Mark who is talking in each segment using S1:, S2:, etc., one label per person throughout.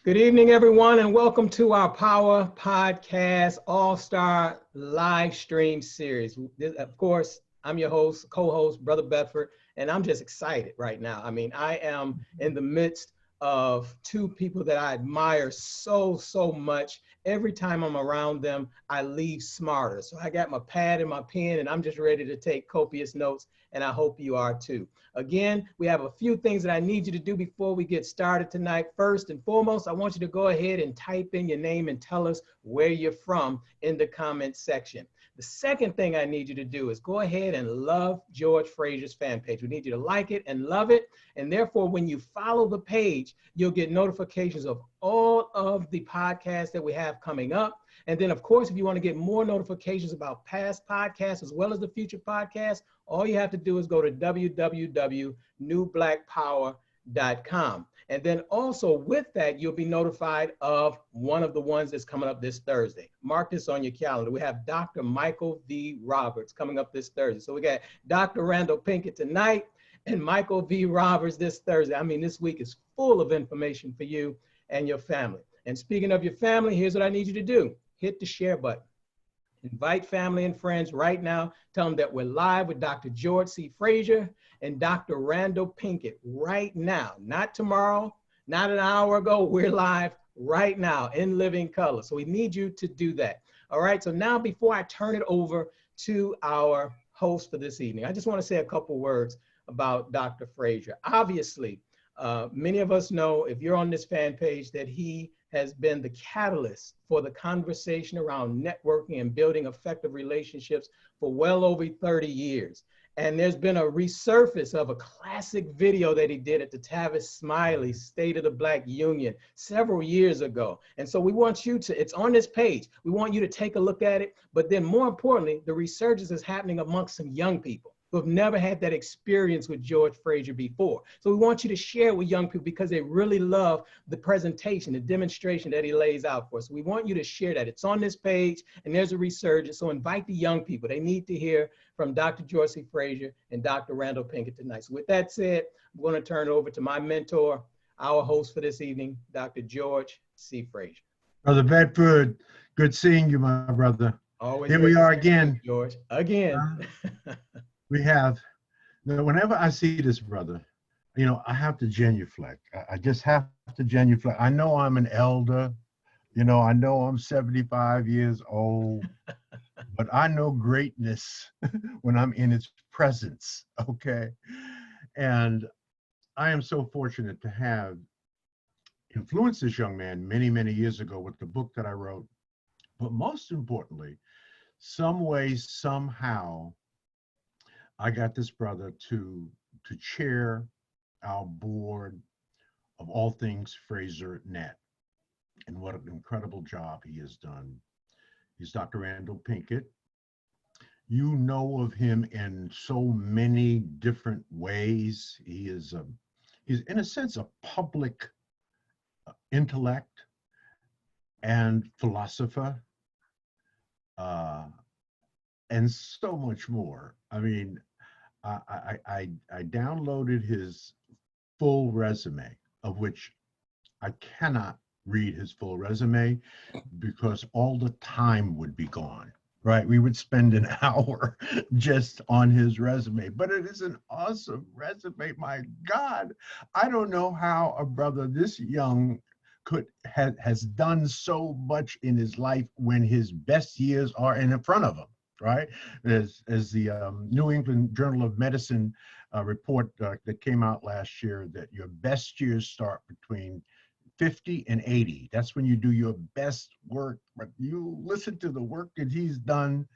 S1: Good evening, everyone, and welcome to our Power Podcast All-Star live stream series. Of course, I'm your host, co-host, Brother Bedford, and I'm just excited right now. I am in the midst of two people that I admire so much. Every time I'm around them, I leave smarter. So I got my pad and my pen, and I'm just ready to take copious notes, and I hope you are too. Again, we have a few things that I need you to do before we get started tonight. First and foremost, I want you to go ahead and type in your name and tell us where you're from in the comment section. The second thing I need you to do is go ahead and love George Frazier's fan page. We need you to like it and love it. And therefore, when you follow the page, you'll get notifications of all of the podcasts that we have coming up. And then, of course, if you want to get more notifications about past podcasts as well as the future podcasts, all you have to do is go to www.newblackpower.com. And then also with that, you'll be notified of one of the ones that's coming up this Thursday. Mark this on your calendar. We have Dr. Michael V. Roberts coming up this Thursday. So we got Dr. Randal Pinkett tonight and Michael V. Roberts this Thursday. This week is full of information for you and your family. And speaking of your family, here's what I need you to do. Hit the share button. Invite family and friends right now. Tell them that we're live with Dr. George C. Frazier and Dr. Randal Pinkett right now. Not tomorrow, not an hour ago. We're live right now in living color. So we need you to do that. All right. So now before I turn it over to our host for this evening, I just want to say a couple words about Dr. Frazier. Obviously, many of us know, if you're on this fan page, that he has been the catalyst for the conversation around networking and building effective relationships for well over 30 years. And there's been a resurface of a classic video that he did at the Tavis Smiley State of the Black Union several years ago. And so we want you to, it's on this page, we want you to take a look at it. But then more importantly, the resurgence is happening amongst some young people who have never had that experience with George Frazier before. So we want you to share with young people because they really love the presentation, the demonstration that he lays out for us. So we want you to share that. It's on this page and there's a resurgence. So invite the young people. They need to hear from Dr. George C. Frazier and Dr. Randal Pinkett tonight. So with that said, I'm going to turn it over to my mentor, our host for this evening, Dr. George C. Frazier.
S2: Brother Bedford, good seeing you, my brother.
S1: Always.
S2: Here we are again.
S1: George, again.
S2: We have, now, whenever I see this brother, I have to genuflect. I just have to genuflect. I know I'm an elder, I know I'm 75 years old, but I know greatness when I'm in its presence, okay? And I am so fortunate to have influenced this young man many years ago with the book that I wrote. But most importantly, some way, somehow, I got this brother to chair our board of all things Frazier Net. And what an incredible job he has done. He's Dr. Randal Pinkett. You know of him in so many different ways. He's in a sense a public intellect and philosopher, and so much more. I downloaded his full resume, of which I cannot read his full resume because all the time would be gone, right? We would spend an hour just on his resume, but it is an awesome resume. My God, I don't know how a brother this young has done so much in his life when his best years are in front of him. Right, as the New England Journal of Medicine report that came out last year, that your best years start between 50 and 80. That's when you do your best work. But you listen to the work that he's done,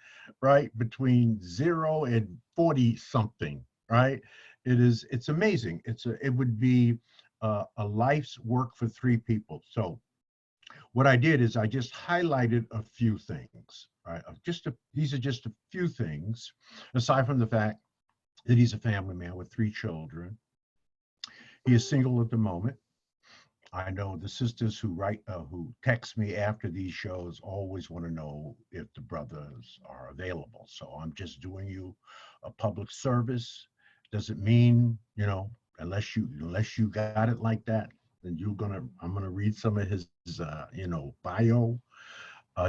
S2: right, between 0 and 40 something. Right, it's amazing. It would be a life's work for 3 people. So what I did is I just highlighted a few things. Right, these are just a few things, aside from the fact that he's a family man with 3 children. He is single at the moment. I know the sisters who text me after these shows always want to know if the brothers are available. So I'm just doing you a public service. Doesn't mean, unless you got it like that, and I'm gonna read some of his, bio.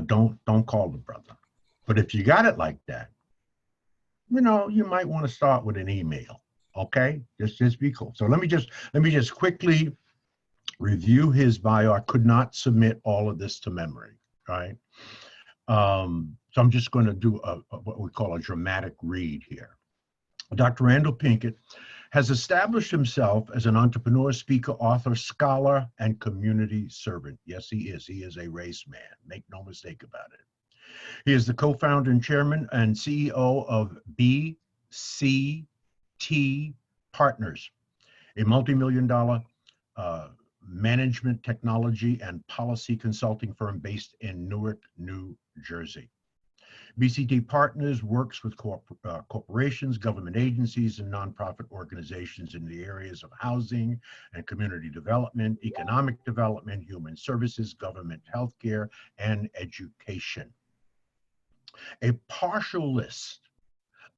S2: Don't call the brother. But if you got it like that, you might want to start with an email. Okay, just be cool. So let me just quickly review his bio. I could not submit all of this to memory, right? So I'm just going to do what we call a dramatic read here. Dr. Randal Pinkett has established himself as an entrepreneur, speaker, author, scholar, and community servant. Yes, he is. He is a race man. Make no mistake about it. He is the co-founder and chairman and CEO of BCT Partners, a multi-million-dollar management technology and policy consulting firm based in Newark, New Jersey. BCT Partners works with corporations, government agencies, and nonprofit organizations in the areas of housing and community development, economic development, human services, government healthcare, and education. A partial list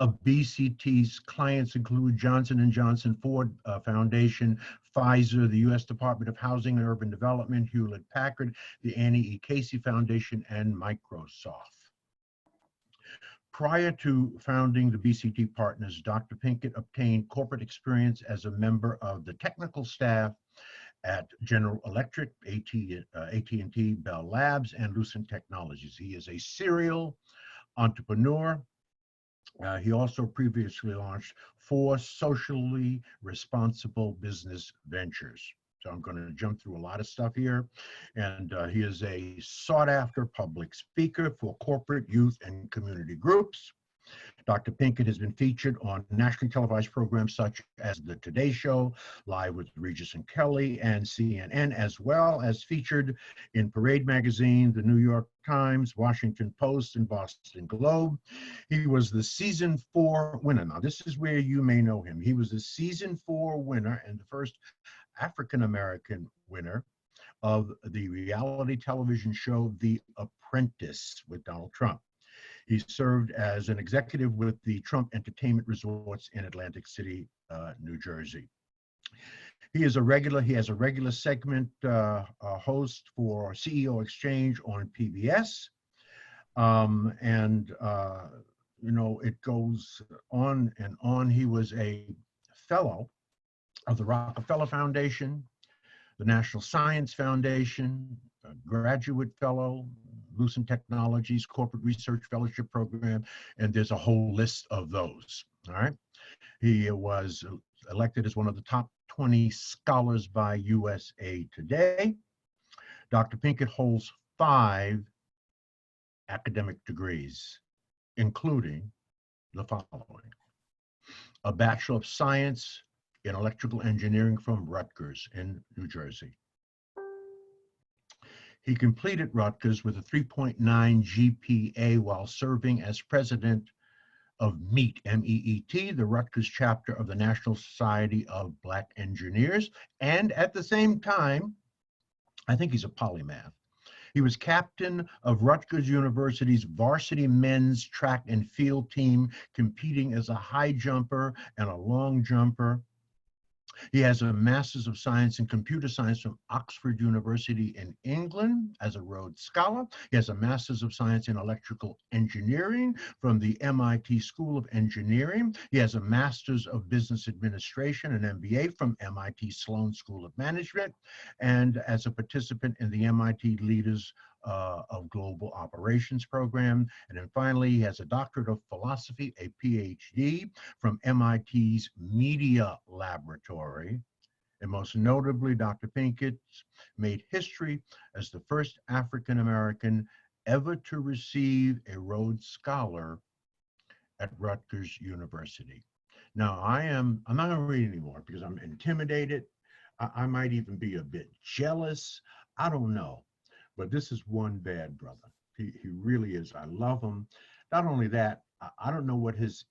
S2: of BCT's clients include Johnson & Johnson, Ford Foundation, Pfizer, the U.S. Department of Housing and Urban Development, Hewlett-Packard, the Annie E. Casey Foundation, and Microsoft. Prior to founding the BCT Partners, Dr. Pinkett obtained corporate experience as a member of the technical staff at General Electric, AT&T, Bell Labs, and Lucent Technologies. He is a serial entrepreneur. He also previously launched 4 socially responsible business ventures. So I'm going to jump through a lot of stuff here. And he is a sought-after public speaker for corporate, youth, and community groups. Dr. Pinkett has been featured on nationally televised programs such as The Today Show, Live with Regis and Kelly, and CNN, as well as featured in Parade Magazine, The New York Times, Washington Post, and Boston Globe. He was the season 4 winner. Now, this is where you may know him. He was the season 4 winner and the first African-American winner of the reality television show The Apprentice with Donald Trump. He served as an executive with the Trump Entertainment Resorts in Atlantic City, New Jersey. He has a regular segment host for CEO Exchange on PBS. It goes on and on. He was a fellow of the Rockefeller Foundation, the National Science Foundation, a graduate fellow, Lucent Technologies Corporate Research Fellowship Program, and there's a whole list of those, all right? He was elected as one of the top 20 scholars by USA Today. Dr. Pinkett holds 5 academic degrees, including the following: a Bachelor of Science in Electrical Engineering from Rutgers in New Jersey. He completed Rutgers with a 3.9 GPA while serving as president of MEET, M-E-E-T, the Rutgers chapter of the National Society of Black Engineers. And at the same time, I think he's a polymath. He was captain of Rutgers University's varsity men's track and field team, competing as a high jumper and a long jumper. He has a Master's of Science in Computer Science from Oxford University in England as a Rhodes Scholar. He has a Master's of Science in Electrical Engineering from the MIT School of Engineering. He has a Master's of Business Administration, an MBA from MIT Sloan School of Management, and as a participant in the MIT Leaders of Global Operations program. And then finally, he has a Doctorate of Philosophy, a PhD from MIT's Media Laboratory. And most notably, Dr. Pinkett made history as the first African-American ever to receive a Rhodes Scholar at Rutgers University. Now, I'm not going to read anymore because I'm intimidated. I might even be a bit jealous. I don't know. But this is one bad brother. He really is. I love him. Not only that, I don't know what his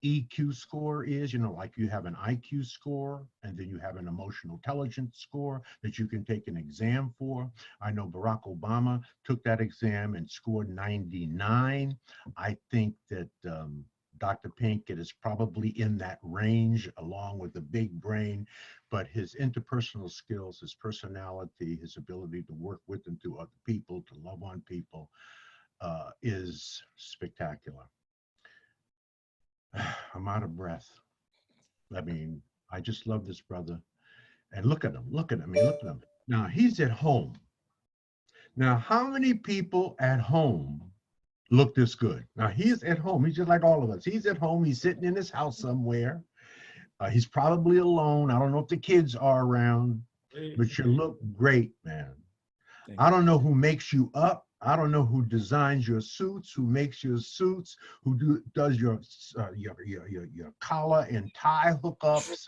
S2: EQ score is. Like you have an IQ score, and then you have an emotional intelligence score that you can take an exam for. I know Barack Obama took that exam and scored 99. I think that Dr. Pinkett is probably in that range along with the big brain, but his interpersonal skills, his personality, his ability to work with and through other people, to love on people, is spectacular. I'm out of breath. I mean, I just love this brother. And look at him, look at him, I mean, look at him. Now, he's at home. Now, how many people at home look this good? Now, he's at home. He's just like all of us. He's at home. He's sitting in his house somewhere. He's probably alone. I don't know if the kids are around, but you look great, man. I don't know who makes you up. I don't know who designs your suits, who makes your suits, who does your collar and tie hookups,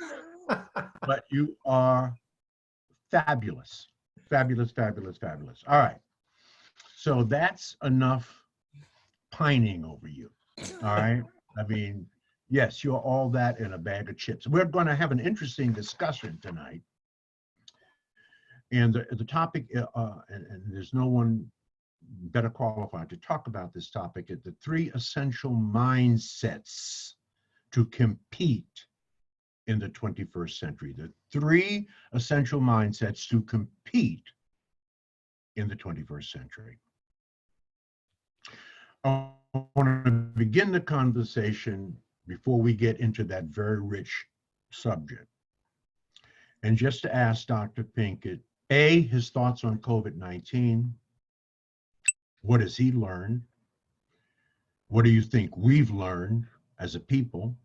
S2: but you are fabulous, fabulous, fabulous, fabulous. All right. So that's enough pining over you. All right. I mean, yes, you're all that in a bag of chips. We're going to have an interesting discussion tonight. And the topic, and there's no one better qualified to talk about this topic, is the 3 essential mindsets to compete in the 21st century. The 3 essential mindsets to compete in the 21st century. I want to begin the conversation before we get into that very rich subject. And just to ask Dr. Pinkett, A, his thoughts on COVID-19. What has he learned? What do you think we've learned as a people?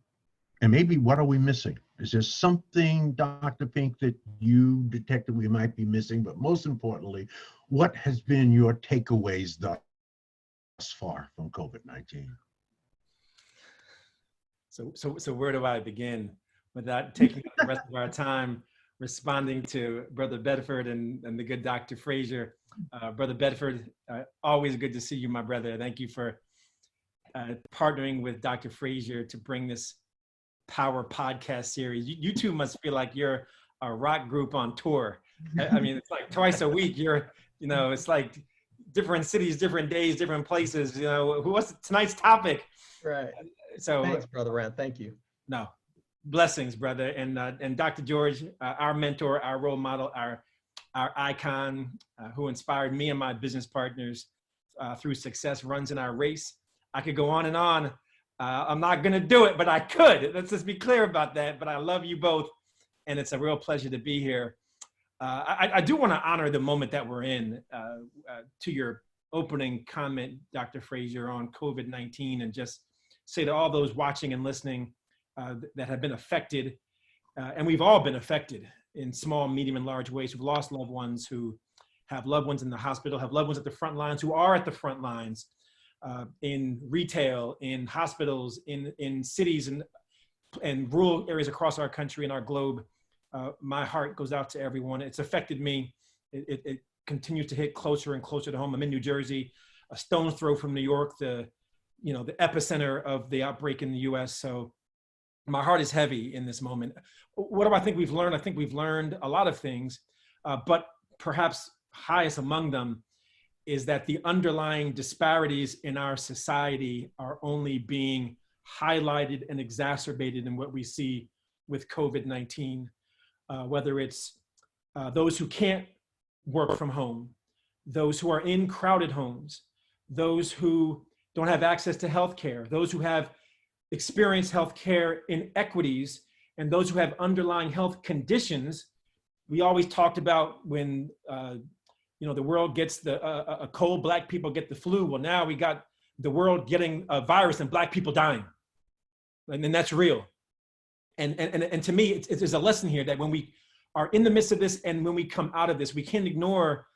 S2: And maybe what are we missing? Is there something, Dr. Pink, that you detected we might be missing? But most importantly, what has been your takeaways thus far from COVID-19?
S3: So where do I begin without taking up the rest of our time responding to Brother Bedford and the good Dr. Frazier? Brother Bedford, always good to see you, my brother. Thank you for partnering with Dr. Frazier to bring this Power podcast series. You two must feel like you're a rock group on tour. I mean, it's like twice a week. It's like different cities, different days, different places. What's tonight's topic?
S1: Right.
S3: So
S1: thanks, Brother Rand. Thank you.
S3: No, blessings, brother. And Dr. George, our mentor, our role model, our icon, who inspired me and my business partners through success, runs in our race. I could go on and on. I'm not going to do it, but I could. Let's just be clear about that. But I love you both, and it's a real pleasure to be here. I do want to honor the moment that we're in. To your opening comment, Dr. Frazier, on COVID-19, and just say to all those watching and listening that have been affected, and we've all been affected in small, medium, and large ways, who've lost loved ones, who have loved ones in the hospital, have loved ones at the front lines, who are at the front lines, in retail, in hospitals, in cities and rural areas across our country and our globe. My heart goes out to everyone. It's affected me. It continues to hit closer and closer to home. I'm in New Jersey, a stone's throw from New York, the epicenter of the outbreak in the US. So my heart is heavy in this moment. What do I think we've learned? I think we've learned a lot of things, but perhaps highest among them is that the underlying disparities in our society are only being highlighted and exacerbated in what we see with COVID-19, whether it's those who can't work from home, those who are in crowded homes, those who don't have access to healthcare, those who have experienced healthcare inequities, and those who have underlying health conditions. We always talked about when the world gets a cold, Black people get the flu. Well, now we got the world getting a virus and Black people dying, and then that's real. And to me, there's a lesson here that when we are in the midst of this and when we come out of this, we can't ignore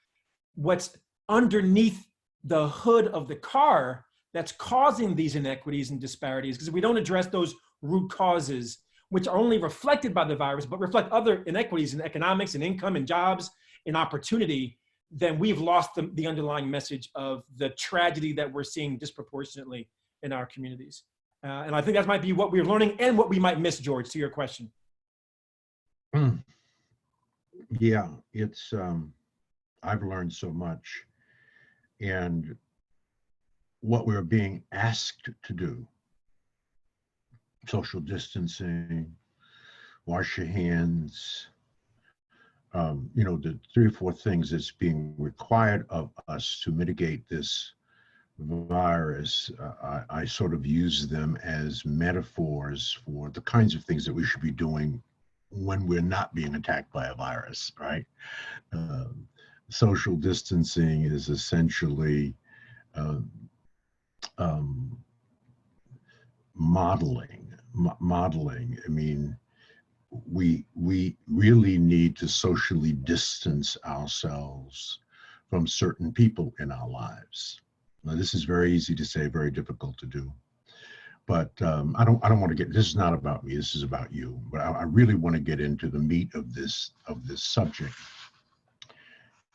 S3: what's underneath the hood of the car that's causing these inequities and disparities. Because if we don't address those root causes, which are only reflected by the virus, but reflect other inequities in economics and income and jobs and opportunity, then we've lost the underlying message of the tragedy that we're seeing disproportionately in our communities. And I think that might be what we're learning and what we might miss, George, to your question.
S2: Yeah, it's, I've learned so much. And what we're being asked to do social distancing, wash your hands, the 3 or 4 things that's being required of us to mitigate this virus. I sort of use them as metaphors for the kinds of things that we should be doing when we're not being attacked by a virus, right? Um, Social distancing is essentially uh, um, modeling. I mean, we really need to socially distance ourselves from certain people in our lives. Now, this is very easy to say, very difficult to do. But I don't want to get. This is not about me. This is about you. But I really want to get into the meat of this subject.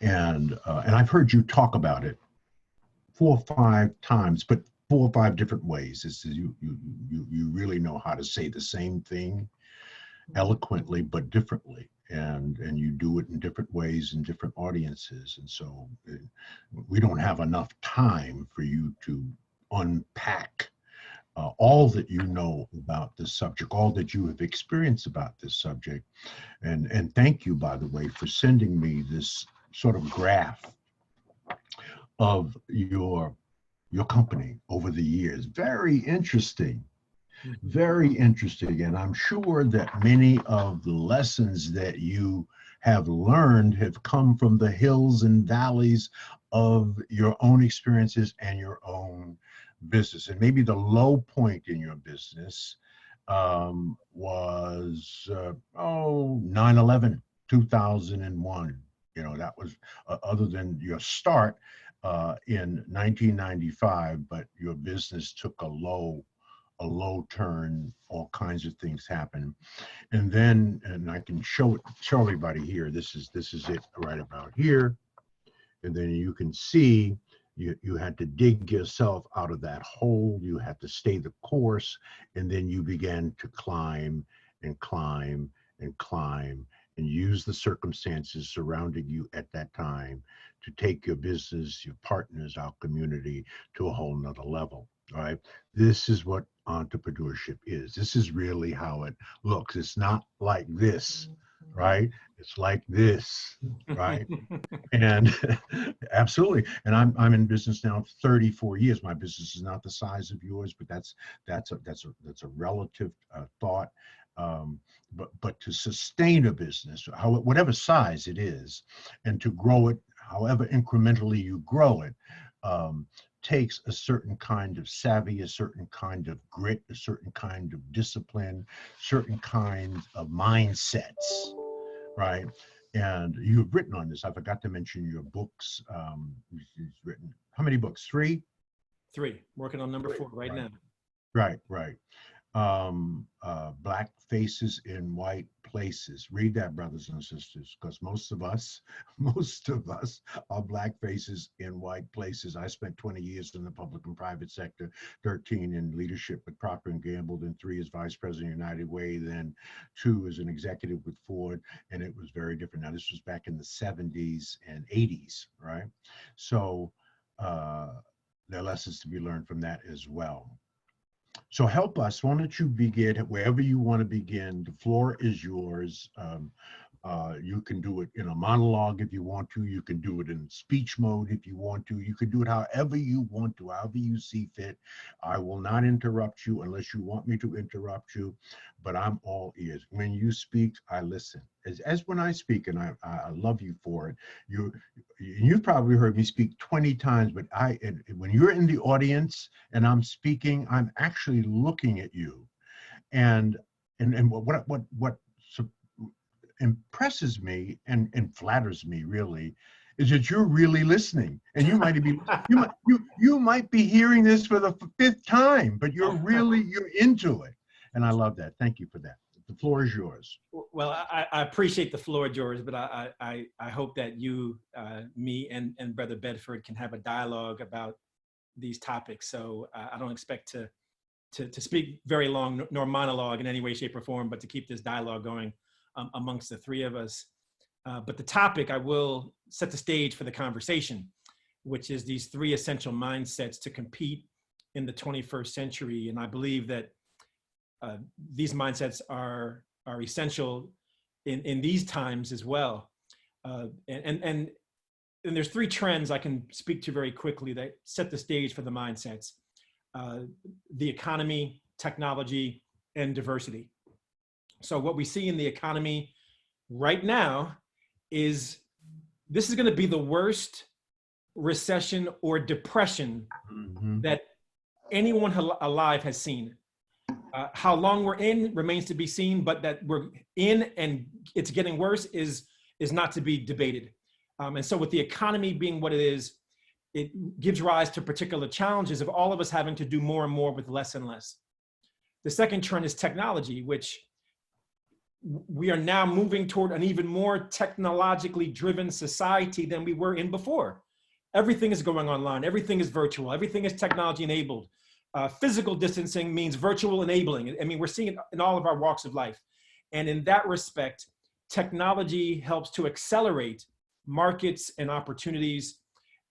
S2: And I've heard you talk about it 4 or 5 times, but 4 or 5 different ways. This is you really know how to say the same thing eloquently but differently, and you do it in different ways in different audiences. And so we don't have enough time for you to unpack all that you know about this subject, all that you have experienced about this subject. And thank you, by the way, for sending me this sort of graph of your company over the years. Very interesting. Very interesting. And I'm sure that many of the lessons that you have learned have come from the hills and valleys of your own experiences and your own business. And maybe the low point in your business was 9/11, 2001. That was other than your start in 1995, but your business took a low turn. All kinds of things happen, and I can show everybody here. This is it right about here, and then you can see you had to dig yourself out of that hole. You had to stay the course, and then you began to climb and climb and climb and use the circumstances surrounding you at that time to take your business, your partners, our community to a whole nother level. All right. This is what entrepreneurship is. This is really how it looks. It's not like this, right? It's like this, right? And absolutely. And I'm in business now 34 years. My business is not the size of yours, but that's a relative thought. But to sustain a business, whatever size it is, and to grow it, however incrementally you grow it, takes a certain kind of savvy, a certain kind of grit, a certain kind of discipline, certain kinds of mindsets, right? And you've written on this. I forgot to mention your books. You've written how many books? 3?
S3: 3. Working on number 4 right now.
S2: Right. Black faces in white places. Read that, brothers and sisters, because most of us are black faces in white places. I spent 20 years in the public and private sector, 13 in leadership with Procter & Gamble, then 3 as vice president of United Way, then 2 as an executive with Ford, and it was very different. Now, this was back in the 70s and 80s, right? So there are lessons to be learned from that as well. So help us. Why don't you begin wherever you want to begin? The floor is yours. You can do it in a monologue if you want to. You can do it in speech mode if you want to. You can do it however you want to, however you see fit. I will not interrupt you unless you want me to interrupt you, but I'm all ears. When you speak, I listen. As when I speak, and I love you for it. You've probably heard me speak 20 times, but when you're in the audience and I'm speaking, I'm actually looking at you. And what impresses me and flatters me really is that you're really listening, and you might be hearing this for the 5th time, but you're into it, and I love that. Thank you for that. The floor is yours.
S3: Well, I appreciate the floor, George, but I hope that you, me, and Brother Bedford can have a dialogue about these topics. So I don't expect to speak very long, nor monologue in any way, shape, or form, but to keep this dialogue going amongst the 3 of us. But the topic, I will set the stage for the conversation, which is these 3 essential mindsets to compete in the 21st century. And I believe that these mindsets are essential in these times as well. And there's three trends I can speak to very quickly that set the stage for the mindsets: the economy, technology, and diversity. So what we see in the economy right now is this is going to be the worst recession or depression that anyone alive has seen. How long we're in remains to be seen, but that we're in and it's getting worse is not to be debated. And so with the economy being what it is, it gives rise to particular challenges of all of us having to do more and more with less and less. The second trend is technology, which we are now moving toward an even more technologically driven society than we were in before. Everything is going online. Everything is virtual. Everything is technology enabled. Physical distancing means virtual enabling. I mean, we're seeing it in all of our walks of life. And in that respect, technology helps to accelerate markets and opportunities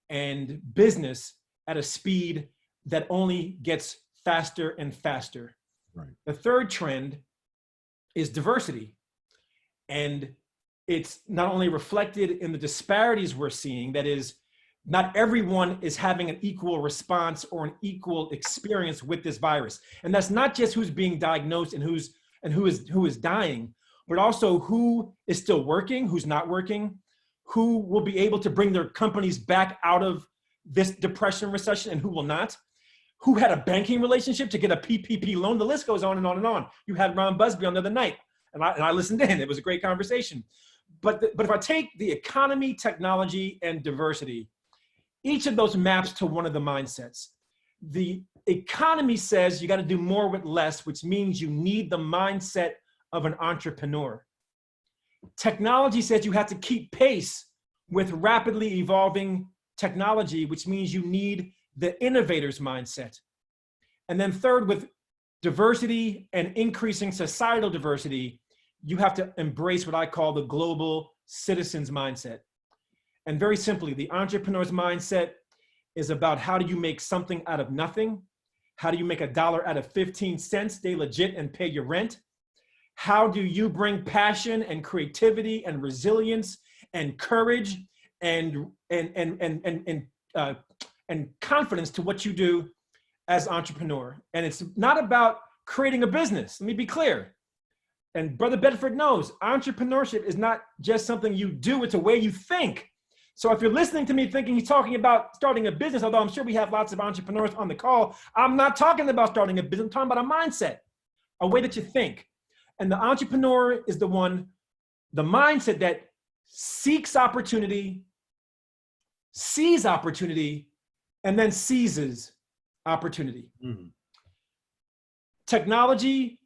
S3: and business at a speed that only gets faster and faster.
S2: Right.
S3: The third trend is diversity. And it's not only reflected in the disparities we're seeing, that is, not everyone is having an equal response or an equal experience with this virus. And that's not just who's being diagnosed and who is dying, but also who is still working, who's not working, who will be able to bring their companies back out of this depression, recession, and who will not, who had a banking relationship to get a PPP loan. The list goes on and on and on. You had Ron Busby on the other night, and I listened in. It was a great conversation. But if I take the economy, technology, and diversity, each of those maps to one of the mindsets. The economy says you got to do more with less, which means you need the mindset of an entrepreneur. Technology says you have to keep pace with rapidly evolving technology, which means you need the innovator's mindset. And then third, with diversity and increasing societal diversity, you have to embrace what I call the global citizen's mindset. And very simply, the entrepreneur's mindset is about how do you make something out of nothing? How do you make $1 out of 15 cents, stay legit and pay your rent? How do you bring passion and creativity and resilience and courage and confidence to what you do as entrepreneur? And it's not about creating a business. Let me be clear. And Brother Bedford knows entrepreneurship is not just something you do, it's a way you think. So if you're listening to me thinking he's talking about starting a business, although I'm sure we have lots of entrepreneurs on the call, I'm not talking about starting a business, I'm talking about a mindset, a way that you think. And the entrepreneur is the mindset that seeks opportunity, sees opportunity, and then seizes opportunity. Mm-hmm. Technology,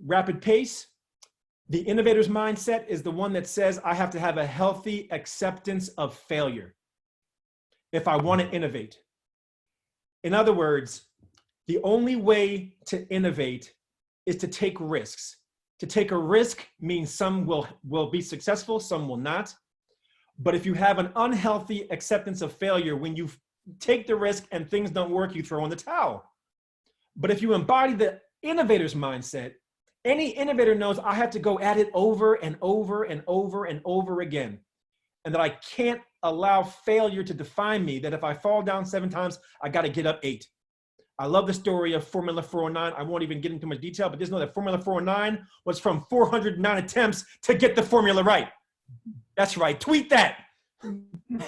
S3: rapid pace. The innovator's mindset is the one that says, I have to have a healthy acceptance of failure if I want to innovate. In other words, the only way to innovate is to take risks. To take a risk means some will be successful, some will not. But if you have an unhealthy acceptance of failure, when you take the risk and things don't work, you throw in the towel. But if you embody the innovator's mindset, any innovator knows I have to go at it over and over and over and over again. And that I can't allow failure to define me, that if I fall down 7 times, I got to get up 8. I love the story of Formula 409. I won't even get into much detail, but just know that Formula 409 was from 409 attempts to get the formula right. That's right. Tweet that.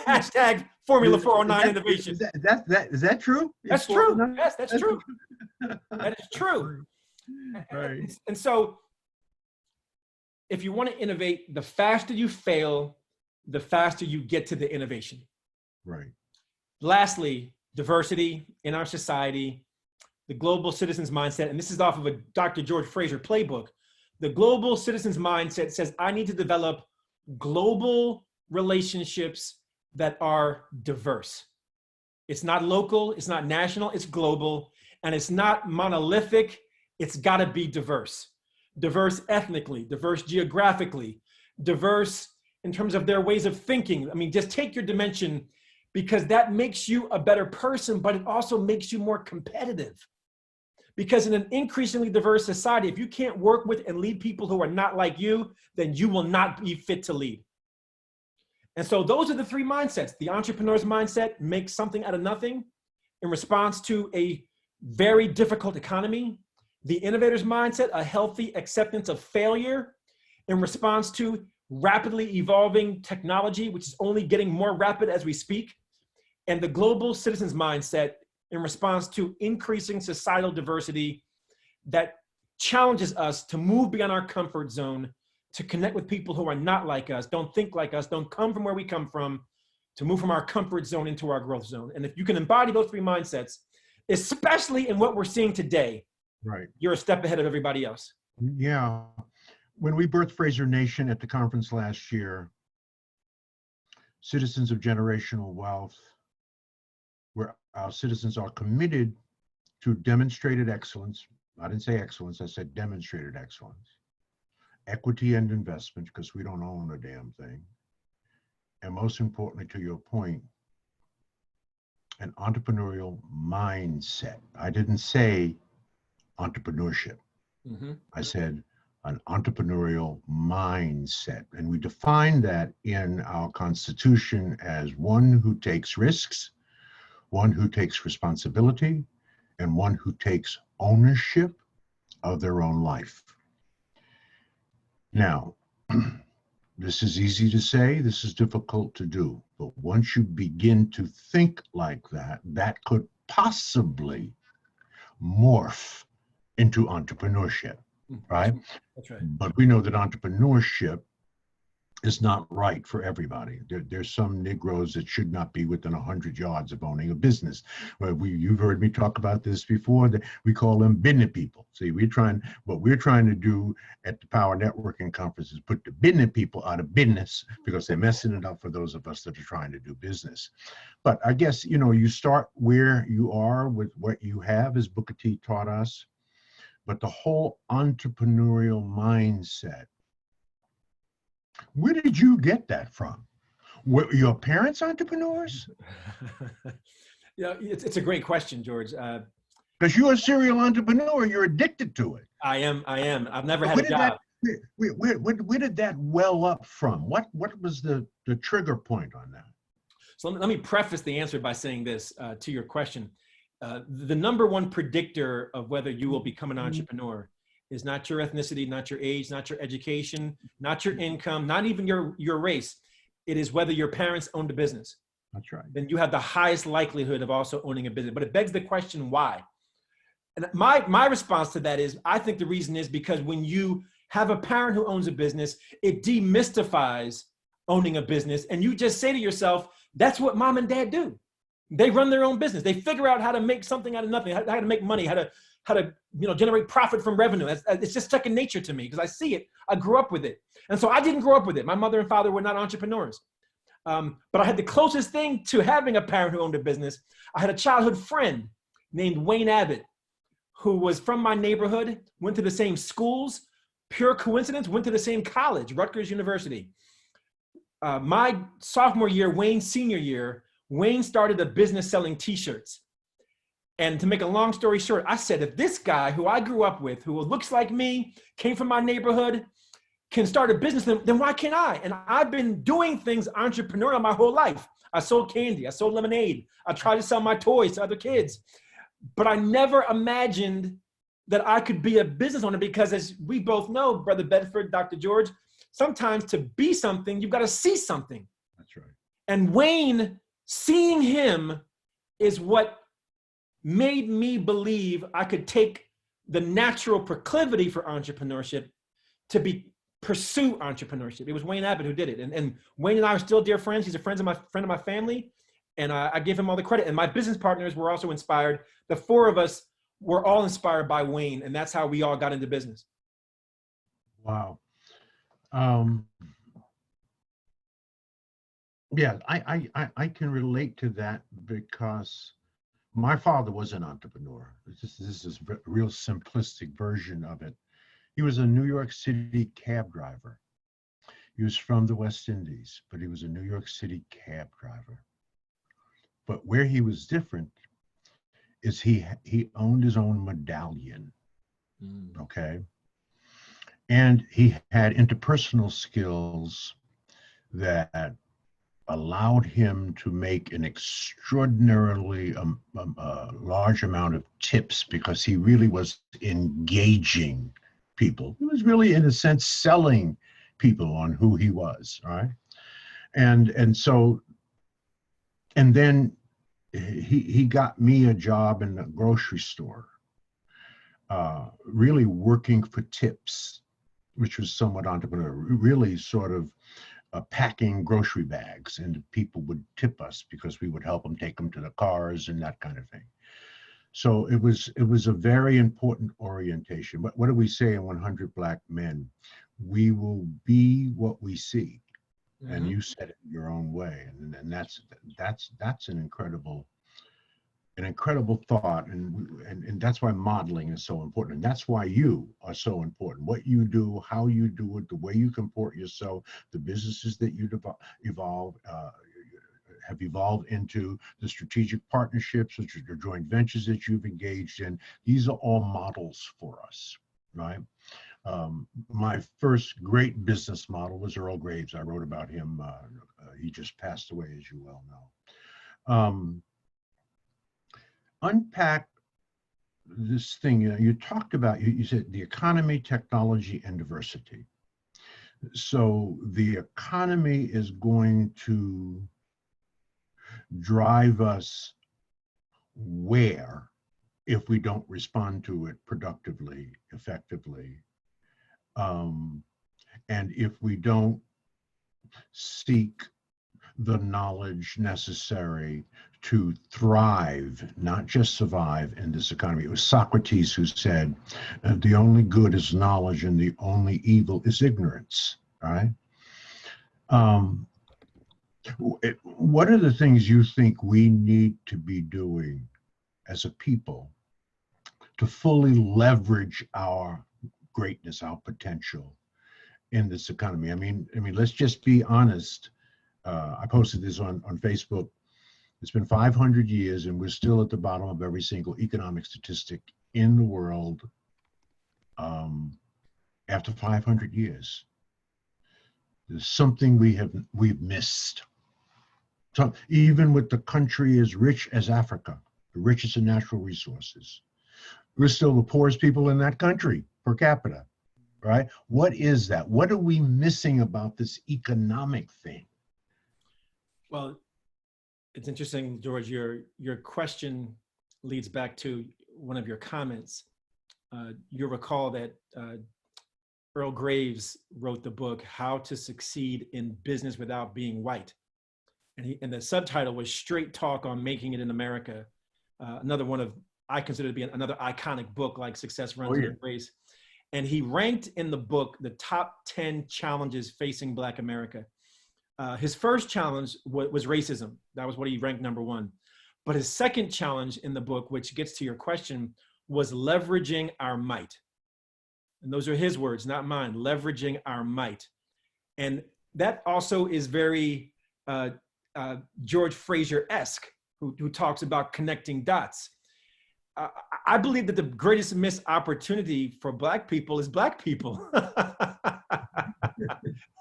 S3: Hashtag Formula 409 innovation.
S2: Is that true?
S3: That's true. Yes, that's true. That is true.
S2: Right.
S3: And so if you want to innovate, the faster you fail, the faster you get to the innovation.
S2: Right.
S3: Lastly, diversity in our society, the global citizen's mindset, and this is off of a Dr. George Frazier playbook. The global citizen's mindset says, I need to develop global relationships that are diverse. It's not local, it's not national, it's global, and it's not monolithic. It's got to be diverse. Diverse ethnically, diverse geographically, diverse in terms of their ways of thinking. I mean, just take your dimension, because that makes you a better person, but it also makes you more competitive. Because in an increasingly diverse society, if you can't work with and lead people who are not like you, then you will not be fit to lead. And so those are the three mindsets. The entrepreneur's mindset, make something out of nothing in response to a very difficult economy. The innovator's mindset, a healthy acceptance of failure in response to rapidly evolving technology, which is only getting more rapid as we speak. And the global citizen's mindset in response to increasing societal diversity that challenges us to move beyond our comfort zone, to connect with people who are not like us, don't think like us, don't come from where we come from, to move from our comfort zone into our growth zone. And if you can embody those three mindsets, especially in what we're seeing today,
S2: Right.
S3: you're a step ahead of everybody else.
S2: Yeah. When we birthed Fraser Nation at the conference last year, Citizens of Generational Wealth, where our citizens are committed to demonstrated excellence. I didn't say excellence, I said demonstrated excellence. Equity and investment, because we don't own a damn thing. And most importantly, to your point, an entrepreneurial mindset. I didn't say entrepreneurship. I said an entrepreneurial mindset. And we define that in our Constitution as one who takes risks, one who takes responsibility, and one who takes ownership of their own life. Now, this is easy to say, this is difficult to do. But once you begin to think like that, that could possibly morph into entrepreneurship, right?
S3: That's right.
S2: But we know that entrepreneurship is not right for everybody. There's some Negroes that should not be within 100 yards of owning a business. Well, you've heard me talk about this before, that we call them business people. See, what we're trying to do at the Power Networking Conference is put the business people out of business, because they're messing it up for those of us that are trying to do business. But I guess, you start where you are with what you have, as Booker T taught us. But the whole entrepreneurial mindset, where did you get that from? Were your parents entrepreneurs?
S3: It's a great question, George.
S2: Because you're a serial entrepreneur, you're addicted to it.
S3: I am. I've never had a job.
S2: Where did that well up from? What was the trigger point on that?
S3: So let me preface the answer by saying this to your question. The number one predictor of whether you will become an entrepreneur is not your ethnicity, not your age, not your education, not your income, not even your race. It is whether your parents owned a business.
S2: That's right.
S3: Then you have the highest likelihood of also owning a business. But it begs the question, why? And my response to that is, I think the reason is because when you have a parent who owns a business, it demystifies owning a business. And you just say to yourself, that's what mom and dad do. They run their own business. They figure out how to make something out of nothing, how to make money, how to generate profit from revenue. It's just second nature to me because I see it. I grew up with it. And so I didn't grow up with it. My mother and father were not entrepreneurs. But I had the closest thing to having a parent who owned a business. I had a childhood friend named Wayne Abbott, who was from my neighborhood, went to the same schools, pure coincidence, went to the same college, Rutgers University. My sophomore year, Wayne's senior year, Wayne started a business selling t-shirts. And to make a long story short, I said, if this guy who I grew up with, who looks like me, came from my neighborhood, can start a business, then why can't I? And I've been doing things entrepreneurial my whole life. I sold candy, I sold lemonade. I tried to sell my toys to other kids. But I never imagined that I could be a business owner because, as we both know, Brother Bedford, Dr. George, sometimes to be something, you've got to see something.
S2: That's right.
S3: And Wayne, seeing him is what made me believe I could take the natural proclivity for entrepreneurship to pursue entrepreneurship. It was Wayne Abbott who did it. And Wayne and I are still dear friends. He's a friend of my family. And I give him all the credit. And my business partners were also inspired. The four of us were all inspired by Wayne. And that's how we all got into business.
S2: Wow. Yeah, I can relate to that because my father was an entrepreneur. This is a real simplistic version of it. He was a New York City cab driver. He was from the West Indies, but he was a New York City cab driver. But where he was different is he owned his own medallion. Okay. And he had interpersonal skills that allowed him to make an extraordinarily large amount of tips, because he really was engaging people. He was really, in a sense, selling people on who he was, right? And so, and then he got me a job in a grocery store, really working for tips, which was somewhat entrepreneurial, really sort of packing grocery bags, and people would tip us because we would help them take them to the cars and that kind of thing. So it was a very important orientation. What do we say in 100 Black Men? We will be what we see. And you said it your own way, and that's an incredible thought, and that's why modeling is so important, and that's why you are so important. What you do, how you do it, the way you comport yourself, the businesses that you have evolved into, the strategic partnerships, which are your joint ventures that you've engaged in. These are all models for us, right? My first great business model was Earl Graves. I wrote about him. He just passed away, as you well know. Unpack this thing. You talked about, you said the economy, technology, and diversity. So the economy is going to drive us where if we don't respond to it productively, effectively, and if we don't seek the knowledge necessary to thrive, not just survive in this economy. It was Socrates who said, the only good is knowledge and the only evil is ignorance, right? What are the things you think we need to be doing as a people to fully leverage our greatness, our potential in this economy? I mean, let's just be honest. I posted this on Facebook. It's been 500 years and we're still at the bottom of every single economic statistic in the world after 500 years. There's something we've missed. So even with the country as rich as Africa, the richest in natural resources, we're still the poorest people in that country per capita, right? What is that? What are we missing about this economic thing?
S3: Well, it's interesting, George, your question leads back to one of your comments. You'll recall that Earl Graves wrote the book, How to Succeed in Business Without Being White. And the subtitle was Straight Talk on Making It in America. Another one of, I consider to be another iconic book like Success Runs in Race. And he ranked in the book the top 10 challenges facing Black America. His first challenge was racism. That was what he ranked number one. But his second challenge in the book, which gets to your question, was leveraging our might. And those are his words, not mine, leveraging our might. And that also is very George Frazier-esque, who talks about connecting dots. I believe that the greatest missed opportunity for Black people is Black people.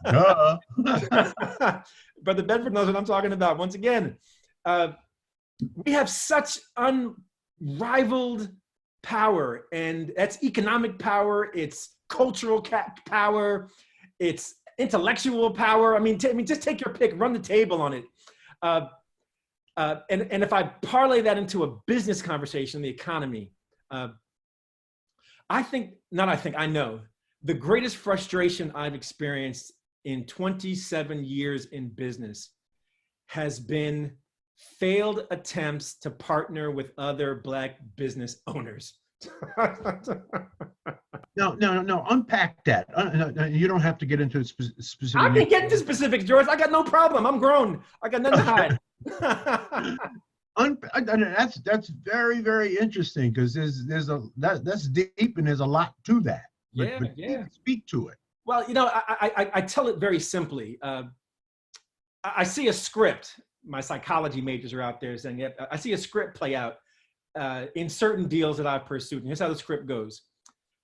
S2: Duh.
S3: Brother Bedford knows what I'm talking about. Once again, we have such unrivaled power, and that's economic power, it's cultural power, it's intellectual power. I mean, just take your pick, run the table on it. And if I parlay that into a business conversation, the economy, I know the greatest frustration I've experienced in 27 years in business has been failed attempts to partner with other Black business owners.
S2: No, unpack that. You don't have to get into specific.
S3: I can get into specifics, George. I got no problem. I'm grown. I got nothing to hide.
S2: That's very, very interesting, because that's deep and there's a lot to that. But
S3: Yeah.
S2: Speak to it.
S3: Well, I tell it very simply. I see a script. My psychology majors are out there saying, I see a script play out. in certain deals that I've pursued, and here's how the script goes.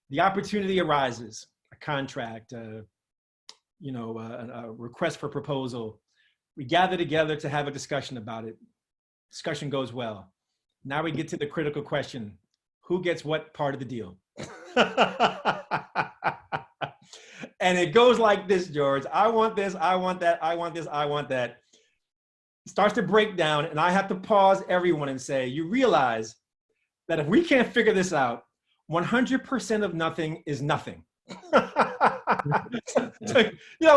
S3: The opportunity arises, a contract, a request for proposal. We gather together to have a discussion about it. Discussion goes well. Now we get to the critical question. Who gets what part of the deal? And it goes like this, George. I want this, I want that, I want this, I want that. It starts to break down, and I have to pause everyone and say, you realize that if we can't figure this out, 100% of nothing is nothing.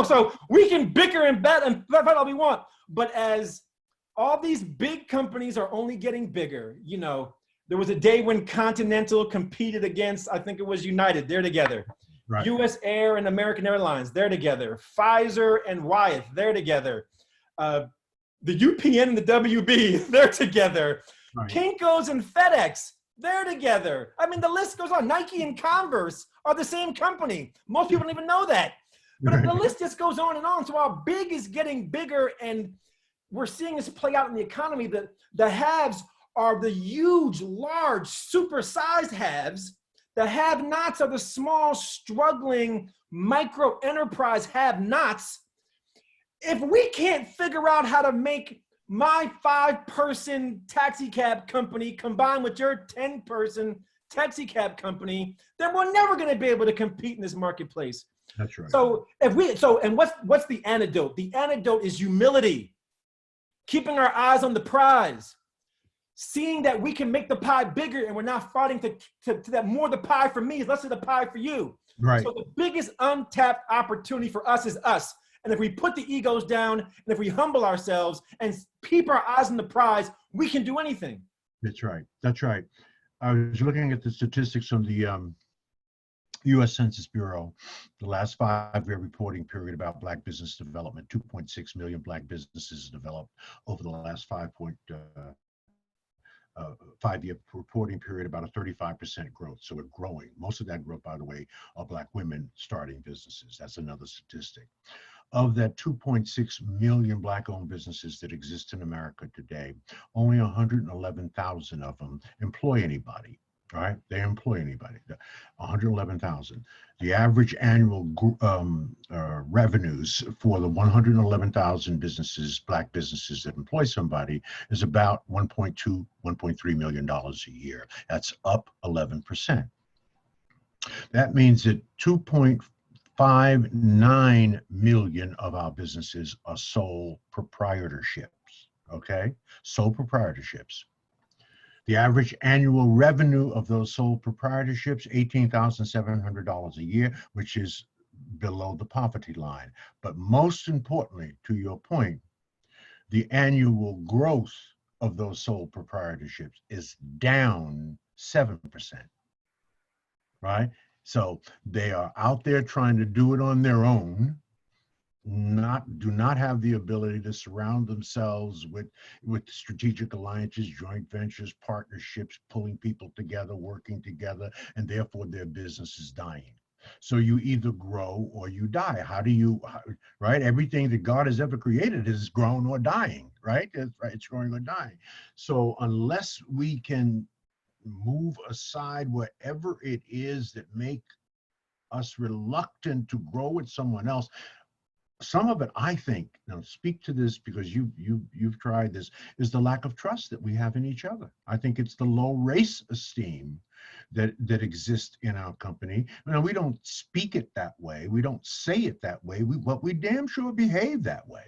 S3: So we can bicker and bet and fight all we want, but as all these big companies are only getting bigger, there was a day when Continental competed against, I think it was United, they're together. Right. US Air and American Airlines, they're together. Pfizer and Wyeth, they're together. The UPN and the WB, they're together. Right. Kinko's and FedEx, they're together. I mean, the list goes on. Nike and Converse are the same company. Most people don't even know that. But the list just goes on and on. So while big is getting bigger, and we're seeing this play out in the economy, that the haves are the huge, large, supersized haves. The have-nots are the small, struggling, micro enterprise have-nots. If we can't figure out how to make my 5-person taxi cab company combined with your 10-person taxi cab company, then we're never going to be able to compete in this marketplace.
S2: That's right.
S3: So what's the antidote? The antidote is humility, keeping our eyes on the prize, seeing that we can make the pie bigger, and we're not fighting to that more the pie for me is less of the pie for you.
S2: Right.
S3: So the biggest untapped opportunity for us is us. And if we put the egos down, and if we humble ourselves and keep our eyes on the prize, we can do anything.
S2: That's right. That's right. I was looking at the statistics from the U.S. Census Bureau, the last 5-year reporting period about Black business development. 2.6 million Black businesses developed over the last 5-year reporting period, about a 35% growth. So we're growing. Most of that growth, by the way, are Black women starting businesses. That's another statistic. Of that 2.6 million Black-owned businesses that exist in America today, only 111,000 of them employ anybody. Right? They employ anybody. 111,000. The average annual revenues for the 111,000 businesses, Black businesses that employ somebody, is about $1.2, $1.3 million a year. That's up 11%. That means that 2.59 million of our businesses are sole proprietorships. Okay, sole proprietorships. The average annual revenue of those sole proprietorships, $18,700 a year, which is below the poverty line. But most importantly, to your point, the annual growth of those sole proprietorships is down 7%, right? So they are out there trying to do it on their own, do not have the ability to surround themselves with strategic alliances, joint ventures, partnerships, pulling people together, working together, and therefore their business is dying. So you either grow or you die. Right? Everything that God has ever created is grown or dying, right? It's growing or dying. So unless we can move aside whatever it is that make us reluctant to grow with someone else, some of it, I think, now speak to this because you've tried this, is the lack of trust that we have in each other. I think it's the low race esteem that exists in our company. Now, we don't speak it that way. We don't say it that way. But we damn sure behave that way.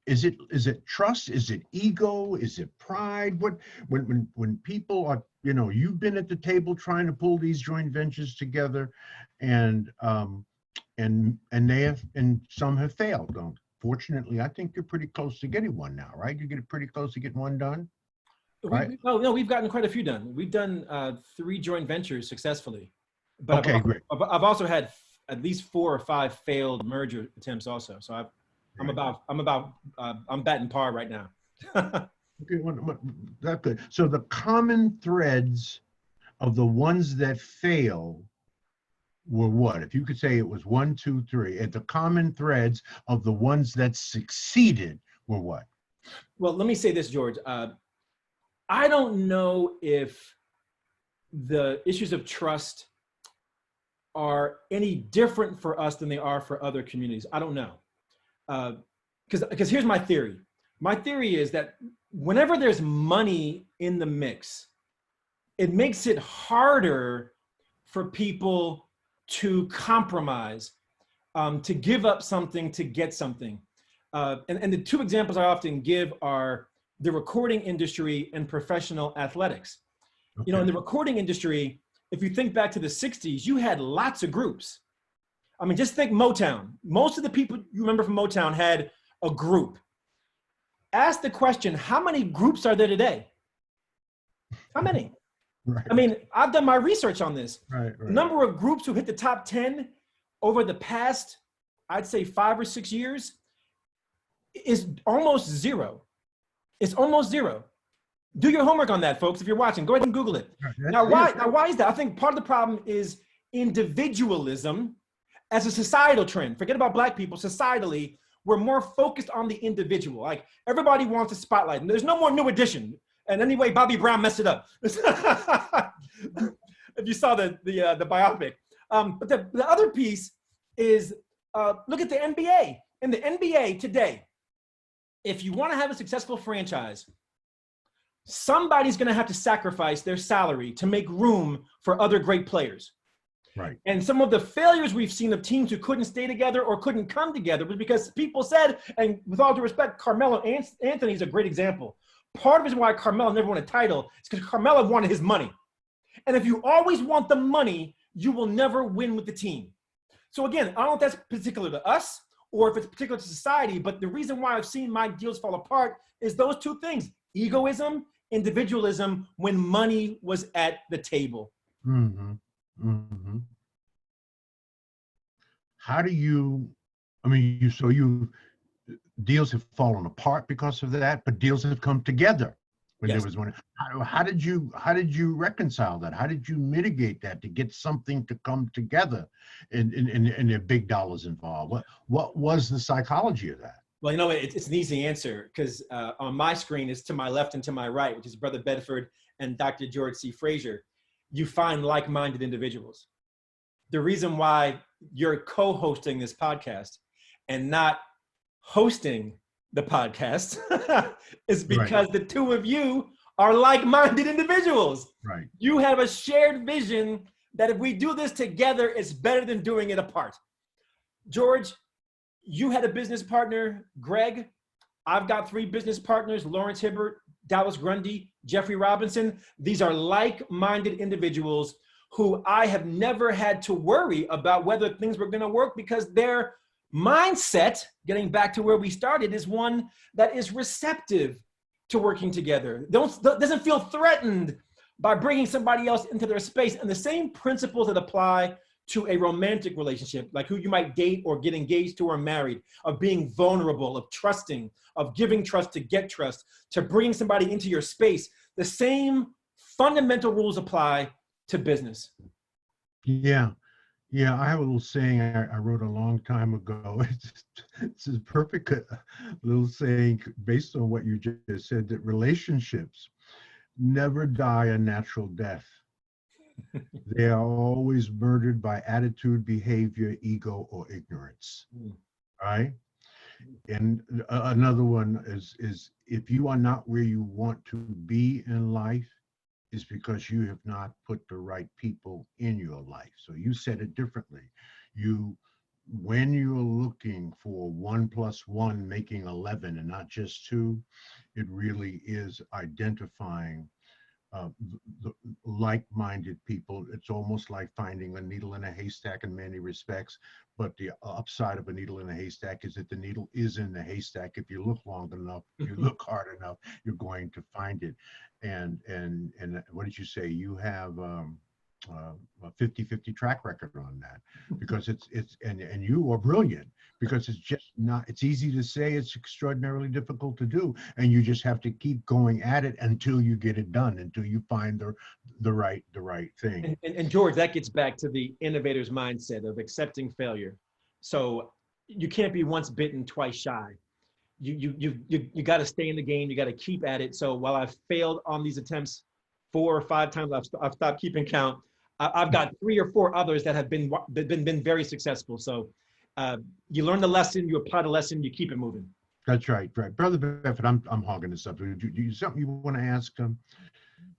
S2: Is it trust? Is it ego? Is it pride? When people are, you've been at the table trying to pull these joint ventures together, and some have failed. Fortunately, I think you're pretty close to getting one now, right? You get pretty close to getting one done, right?
S3: No, we've gotten quite a few done. We've done 3 joint ventures successfully. But
S2: okay, great.
S3: I've also had at least 4 or 5 failed merger attempts also. So I'm batting par right now.
S2: Okay, that's good. So the common threads of the ones that fail were what? If you could say it was 1, 2, 3, and the common threads of the ones that succeeded were what?
S3: Well, let me say this, George. I don't know if the issues of trust are any different for us than they are for other communities. I don't know. Because here's my theory. My theory is that whenever there's money in the mix, it makes it harder for people to compromise, to give up something to get something. And the two examples I often give are the recording industry and professional athletics.
S2: Okay.
S3: You know, in the recording industry, if you think back to the 60s, you had lots of groups. I mean, just think Motown. Most of the people you remember from Motown had a group. Ask the question, how many groups are there today? How many?
S2: Right.
S3: I mean, I've done my research on this.
S2: Right.
S3: The number of groups who hit the top 10 over the past, I'd say 5 or 6 years is almost zero. It's almost zero. Do your homework on that, folks. If you're watching, go ahead and Google it. Now, why is that? I think part of the problem is individualism as a societal trend. Forget about Black people. Societally, we're more focused on the individual. Like, everybody wants a spotlight. And there's no more New Edition. And anyway, Bobby Brown messed it up. If you saw the biopic. But the other piece is, look at the NBA. In the NBA today, if you want to have a successful franchise, somebody's going to have to sacrifice their salary to make room for other great players.
S2: Right.
S3: And some of the failures we've seen of teams who couldn't stay together or couldn't come together was because people said, and with all due respect, Carmelo Anthony is a great example. Part of the reason why Carmelo never won a title is because Carmelo wanted his money. And if you always want the money, you will never win with the team. So again, I don't know if that's particular to us or if it's particular to society, but the reason why I've seen my deals fall apart is those two things: egoism, individualism, when money was at the table.
S2: Mm-hmm. Mm-hmm. How do you, I mean, deals have fallen apart because of that, but deals have come together when
S3: Yes.
S2: there was one. How did you reconcile that? How did you mitigate that to get something to come together in the big dollars involved? What was the psychology of that?
S3: Well, you know, it's an easy answer because on my screen is to my left and to my right, which is Brother Bedford and Dr. George C. Frazier. You find like-minded individuals. The reason why you're co-hosting this podcast and not hosting the podcast is because the two of you are like-minded individuals.
S2: Right.
S3: You have a shared vision that if we do this together, it's better than doing it apart. George, you had a business partner, Greg. I've got 3 business partners, Lawrence Hibbert, Dallas Grundy, Jeffrey Robinson. These are like-minded individuals who I have never had to worry about whether things were going to work because their mindset, getting back to where we started, is one that is receptive to working together. Doesn't feel threatened by bringing somebody else into their space. And the same principles that apply to a romantic relationship, like who you might date or get engaged to or married, of being vulnerable, of trusting, of giving trust to get trust, to bringing somebody into your space. The same fundamental rules apply to business.
S2: Yeah. Yeah, I have a little saying I wrote a long time ago. It's a perfect little saying based on what you just said, that relationships never die a natural death. They are always murdered by attitude, behavior, ego, or ignorance. Right? And another one is if you are not where you want to be in life, is because you have not put the right people in your life. So you said it differently. When you're looking for 1 + 1 making 11 and not just 2, it really is identifying the like-minded people. It's almost like finding a needle in a haystack in many respects, but the upside of a needle in a haystack is that the needle is in the haystack. If you look long enough, if you look hard enough, you're going to find it. And what did you say? You have a 50-50 track record on that, because and you are brilliant, because it's just not, it's easy to say, it's extraordinarily difficult to do, and you just have to keep going at it until you get it done, until you find the right thing.
S3: And George, that gets back to the innovator's mindset of accepting failure. So you can't be once bitten, twice shy. you got to stay in the game. You got to keep at it. So while I've failed on these attempts 4 or 5 times, I've stopped keeping count. I've got 3 or 4 others that have been very successful. So you learn the lesson, you apply the lesson, you keep it moving.
S2: That's right, right. Brother Bedford, I'm hogging this up. Something you want to ask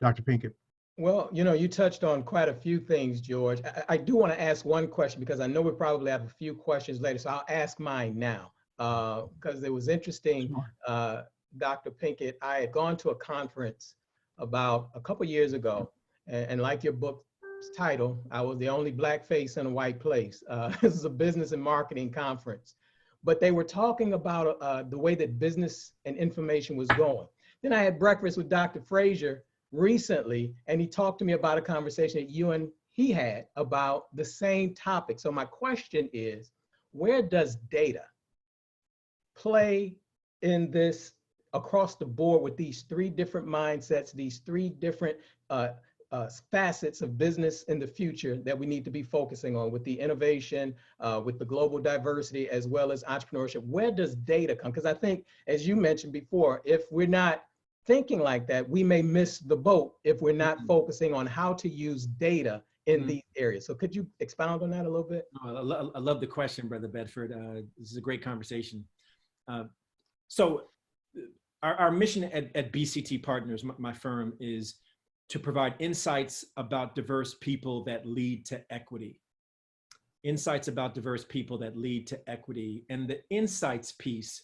S2: Dr. Pinkett?
S1: Well, you touched on quite a few things, George. I do want to ask one question because I know we probably have a few questions later. So I'll ask mine now because it was interesting.
S2: Sure.
S1: Dr. Pinkett, I had gone to a conference about a couple years ago, and like your book's title, I was the only Black face in a white place. This is a business and marketing conference, but they were talking about the way that business and information was going. Then I had breakfast with Dr. Frazier recently, and he talked to me about a conversation that you and he had about the same topic. So my question is, where does data play in this across the board with these 3 different mindsets, these 3 different facets of business in the future that we need to be focusing on with the innovation, with the global diversity, as well as entrepreneurship? Where does data come? Because I think, as you mentioned before, if we're not thinking like that, we may miss the boat if we're not focusing on how to use data in these areas. So could you expound on that a little bit?
S3: I love the question, Brother Bedford. This is a great conversation. So our mission at BCT Partners, my firm, is to provide insights about diverse people that lead to equity. Insights about diverse people that lead to equity. And the insights piece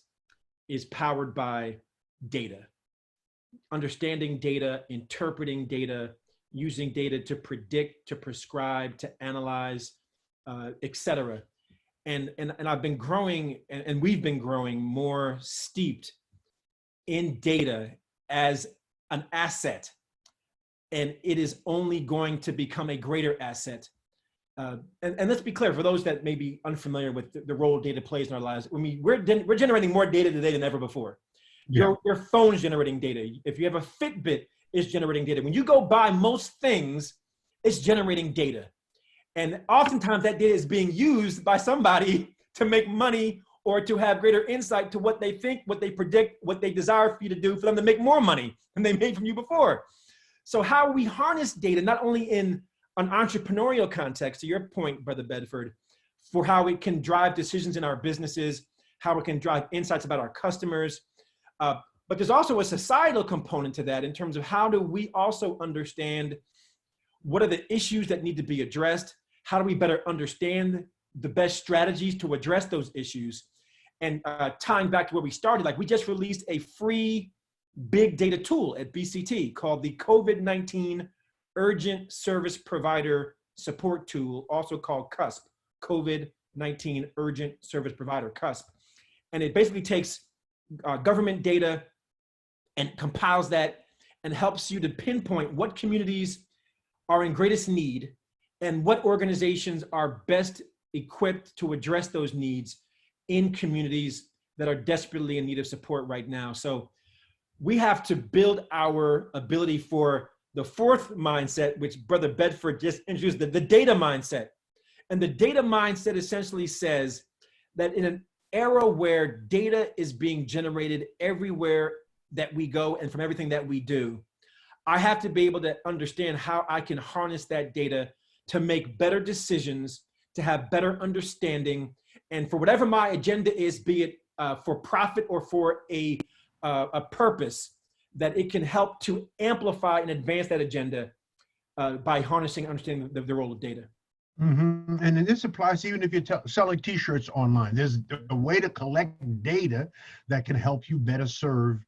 S3: is powered by data. Understanding data, interpreting data, using data to predict, to prescribe, to analyze, et cetera. And I've been growing, and we've been growing more steeped in data as an asset. And it is only going to become a greater asset. And let's be clear, for those that may be unfamiliar with the role data plays in our lives, we're generating more data today than ever before.
S2: Yeah.
S3: Your phone's generating data. If you have a Fitbit, it's generating data. When you go buy most things, it's generating data. And oftentimes that data is being used by somebody to make money or to have greater insight to what they think, what they predict, what they desire for you to do, for them to make more money than they made from you before. So how we harness data, not only in an entrepreneurial context, to your point, Brother Bedford, for how it can drive decisions in our businesses, how it can drive insights about our customers, but there's also a societal component to that in terms of how do we also understand what are the issues that need to be addressed? How do we better understand the best strategies to address those issues? And tying back to where we started, like we just released a free big data tool at BCT called the COVID-19 Urgent Service Provider Support Tool, also called CUSP, COVID-19 Urgent Service Provider, CUSP. And it basically takes government data and compiles that and helps you to pinpoint what communities are in greatest need and what organizations are best equipped to address those needs in communities that are desperately in need of support right now. So we have to build our ability for the 4th mindset, which Brother Bedford just introduced, the data mindset. And the data mindset essentially says that in an era where data is being generated everywhere that we go and from everything that we do, I have to be able to understand how I can harness that data to make better decisions, to have better understanding, and for whatever my agenda is, be it for profit or for a purpose, that it can help to amplify and advance that agenda by harnessing, understanding the role of data.
S2: Mm-hmm. And then this applies even if you're selling T-shirts online. There's a way to collect data that can help you better serve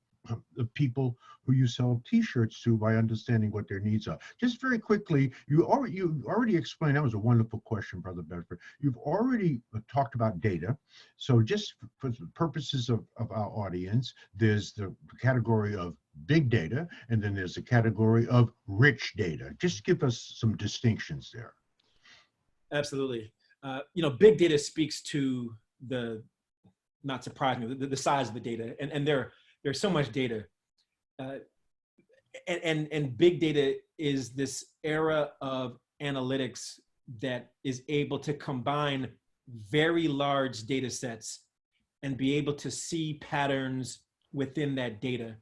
S2: the people who you sell T-shirts to by understanding what their needs are. Just very quickly, you already explained, that was a wonderful question, Brother Bedford. You've already talked about data. So just for the purposes of our audience, there's the category of big data, and then there's a category of rich data. Just give us some distinctions there.
S3: Absolutely. Big data speaks to the, not surprisingly, the size of the data, and there's so much data. And big data is this era of analytics that is able to combine very large data sets and be able to see patterns within that data.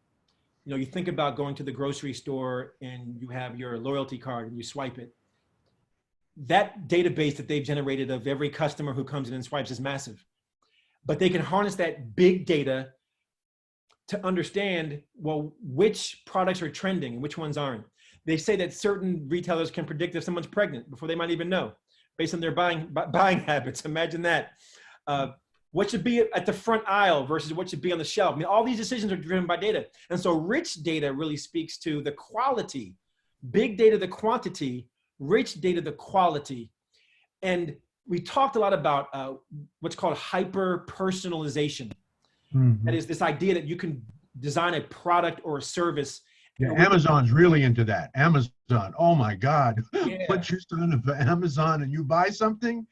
S3: You know, you think about going to the grocery store and you have your loyalty card and you swipe it. That database that they've generated of every customer who comes in and swipes is massive. But they can harness that big data to understand, well, which products are trending and which ones aren't. They say that certain retailers can predict if someone's pregnant before they might even know, based on their buying habits. Imagine that. What should be at the front aisle versus what should be on the shelf. I mean, all these decisions are driven by data. And so rich data really speaks to the quality, big data, the quantity, rich data, the quality. And we talked a lot about what's called hyper-personalization.
S2: Mhm.
S3: That is this idea that you can design a product or a service.
S2: Yeah, Amazon's really into that. Amazon, oh my God.
S3: Yeah.
S2: Once you sign up for Amazon and you buy something,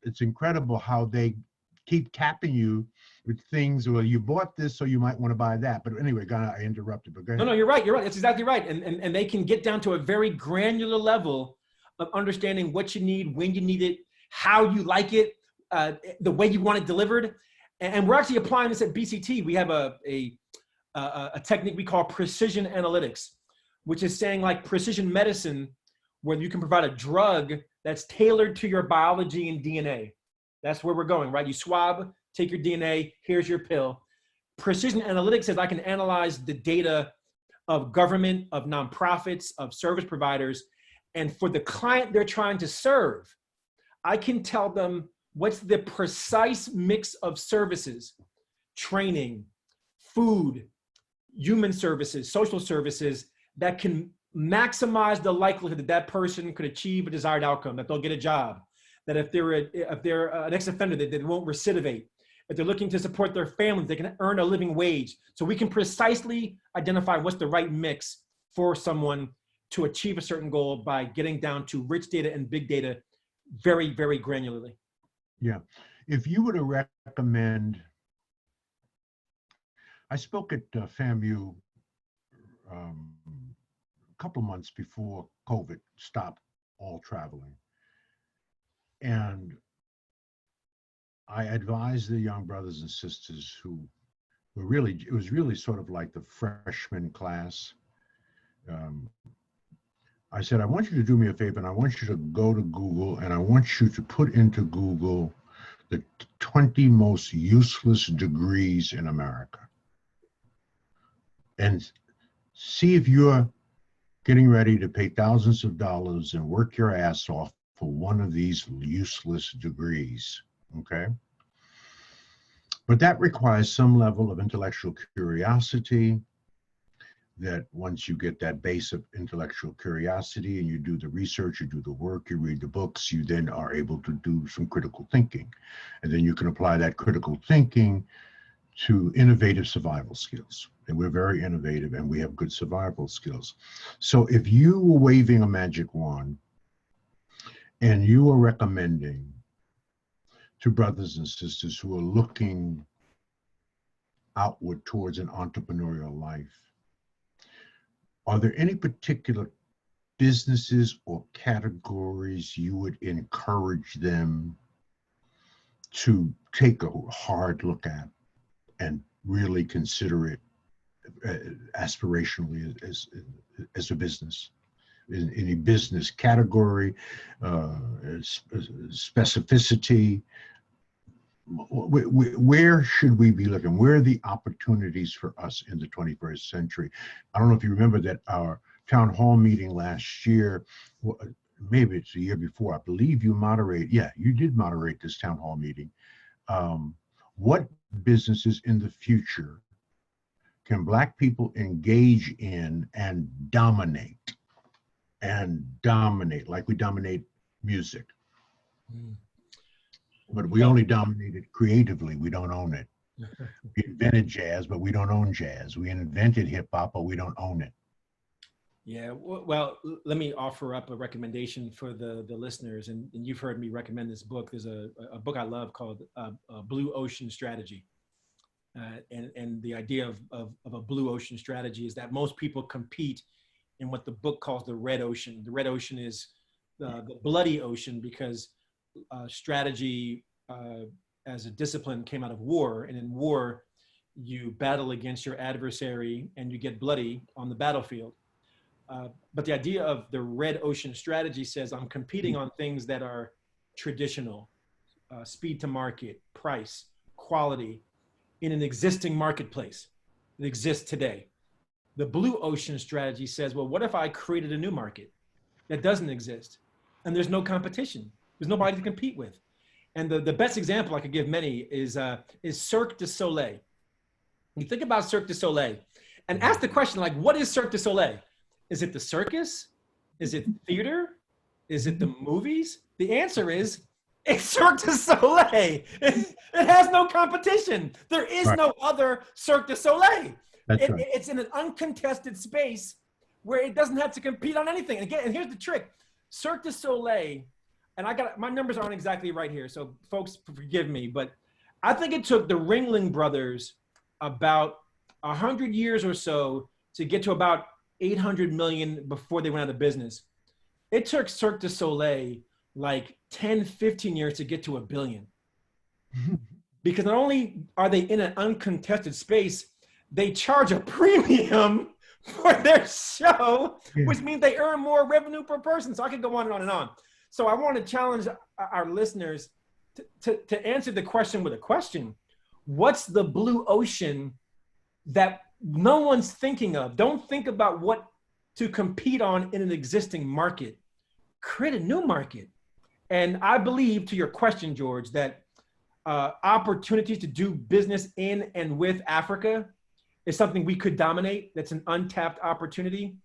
S2: it's incredible how they keep tapping you with things. Well, you bought this, so you might want to buy that. But anyway, God, I interrupted, but go ahead.
S3: No, you're right. You're right. That's exactly right. And they can get down to a very granular level of understanding what you need, when you need it, how you like it, the way you want it delivered. And we're actually applying this at BCT. We have a technique we call precision analytics, which is saying like precision medicine, where you can provide a drug that's tailored to your biology and DNA. That's where we're going, right? You swab, take your DNA, here's your pill. Precision analytics says I can analyze the data of government, of nonprofits, of service providers, and for the client they're trying to serve, I can tell them what's the precise mix of services, training, food, human services, social services that can maximize the likelihood that that person could achieve a desired outcome, that they'll get a job, that if they're an ex-offender, that they won't recidivate. If they're looking to support their families, they can earn a living wage. So we can precisely identify what's the right mix for someone to achieve a certain goal by getting down to rich data and big data very, very granularly.
S2: Yeah. If you were to recommend, I spoke at FAMU a couple of months before COVID stopped all traveling. And I advised the young brothers and sisters who were really, it was really sort of like the freshman class. I said, I want you to do me a favor, and I want you to go to Google, and I want you to put into Google the 20 most useless degrees in America. And see if you're getting ready to pay thousands of dollars and work your ass off for one of these useless degrees, okay? But that requires some level of intellectual curiosity, that once you get that base of intellectual curiosity and you do the research, you do the work, you read the books, you then are able to do some critical thinking. And then you can apply that critical thinking to innovative survival skills. And we're very innovative and we have good survival skills. So if you were waving a magic wand and you are recommending to brothers and sisters who are looking outward towards an entrepreneurial life, are there any particular businesses or categories you would encourage them to take a hard look at and really consider it aspirationally as a business? In any business category, specificity, where should we be looking? Where are the opportunities for us in the 21st century? I don't know if you remember that our town hall meeting last year, maybe it's the year before, I believe you you did moderate this town hall meeting. What businesses in the future can Black people engage in and dominate like we dominate music? But we only dominate it creatively. We don't own it. We invented jazz, but we don't own jazz. We invented hip hop, but we don't own it.
S3: Yeah, well, let me offer up a recommendation for the listeners. And you've heard me recommend this book. There's a book I love called Blue Ocean Strategy. And the idea of a blue ocean strategy is that most people compete in what the book calls the red ocean. The red ocean is the bloody ocean, because strategy as a discipline came out of war. And in war, you battle against your adversary and you get bloody on the battlefield. But the idea of the red ocean strategy says I'm competing on things that are traditional, speed to market, price, quality, in an existing marketplace that exists today. The blue ocean strategy says, well, what if I created a new market that doesn't exist and there's no competition? There's nobody to compete with. And the best example I could give many is Cirque du Soleil. You think about Cirque du Soleil and ask the question, like, what is Cirque du Soleil? Is it the circus? Is it theater? Is it the movies? The answer is it's Cirque du Soleil. It has no competition. There is no other Cirque du Soleil. It's in an uncontested space where it doesn't have to compete on anything. And again, and here's the trick. Cirque du Soleil, and my numbers aren't exactly right here, so folks forgive me, but I think it took the Ringling Brothers about 100 years or so to get to about 800 million before they went out of business. It took Cirque du Soleil like 10, 15 years to get to $1 billion. Because not only are they in an uncontested space, they charge a premium for their show, which means they earn more revenue per person. So I could go on and on and on. So I want to challenge our listeners to answer the question with a question. What's the blue ocean that no one's thinking of? Don't think about what to compete on in an existing market. Create a new market. And I believe, to your question, George, that opportunities to do business in and with Africa is something we could dominate. That's an untapped opportunity.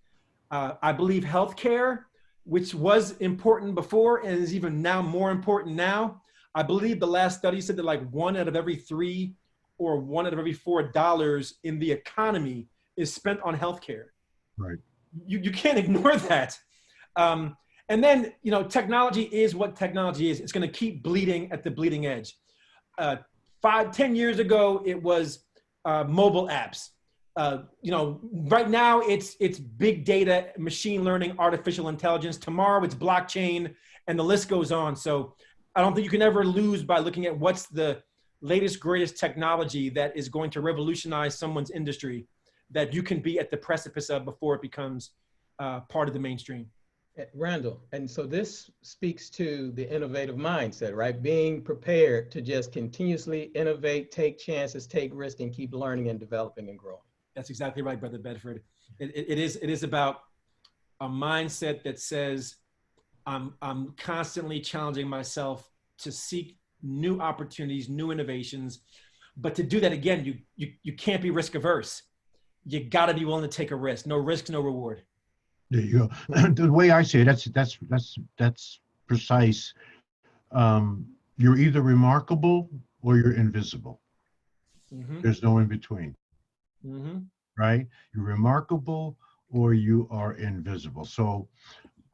S3: I believe healthcare, which was important before and is even now more important now. I believe the last study said that like 1 out of every 3 or 1 out of every $4 in the economy is spent on healthcare. Right. You can't ignore that. And then, you know, technology is what technology is. It's going to keep bleeding at the bleeding edge. 10 years ago, it was mobile apps. You know, right now it's big data, machine learning, artificial intelligence. Tomorrow it's blockchain, and the list goes on. So I don't think you can ever lose by looking at what's the latest, greatest technology that is going to revolutionize someone's industry that you can be at the precipice of before it becomes part of the mainstream.
S1: Randal, and so this speaks to the innovative mindset, right? Being prepared to just continuously innovate, take chances, take risks, and keep learning and developing and growing.
S3: That's exactly right, Brother Bedford. It is about a mindset that says, I'm constantly challenging myself to seek new opportunities, new innovations. But to do that, again, you can't be risk averse. You got to be willing to take a risk. No risk, no reward.
S2: There you go. The way I say it, that's precise. You're either remarkable or you're invisible. Mm-hmm. There's no in between. Mm-hmm. Right? You're remarkable or you are invisible. So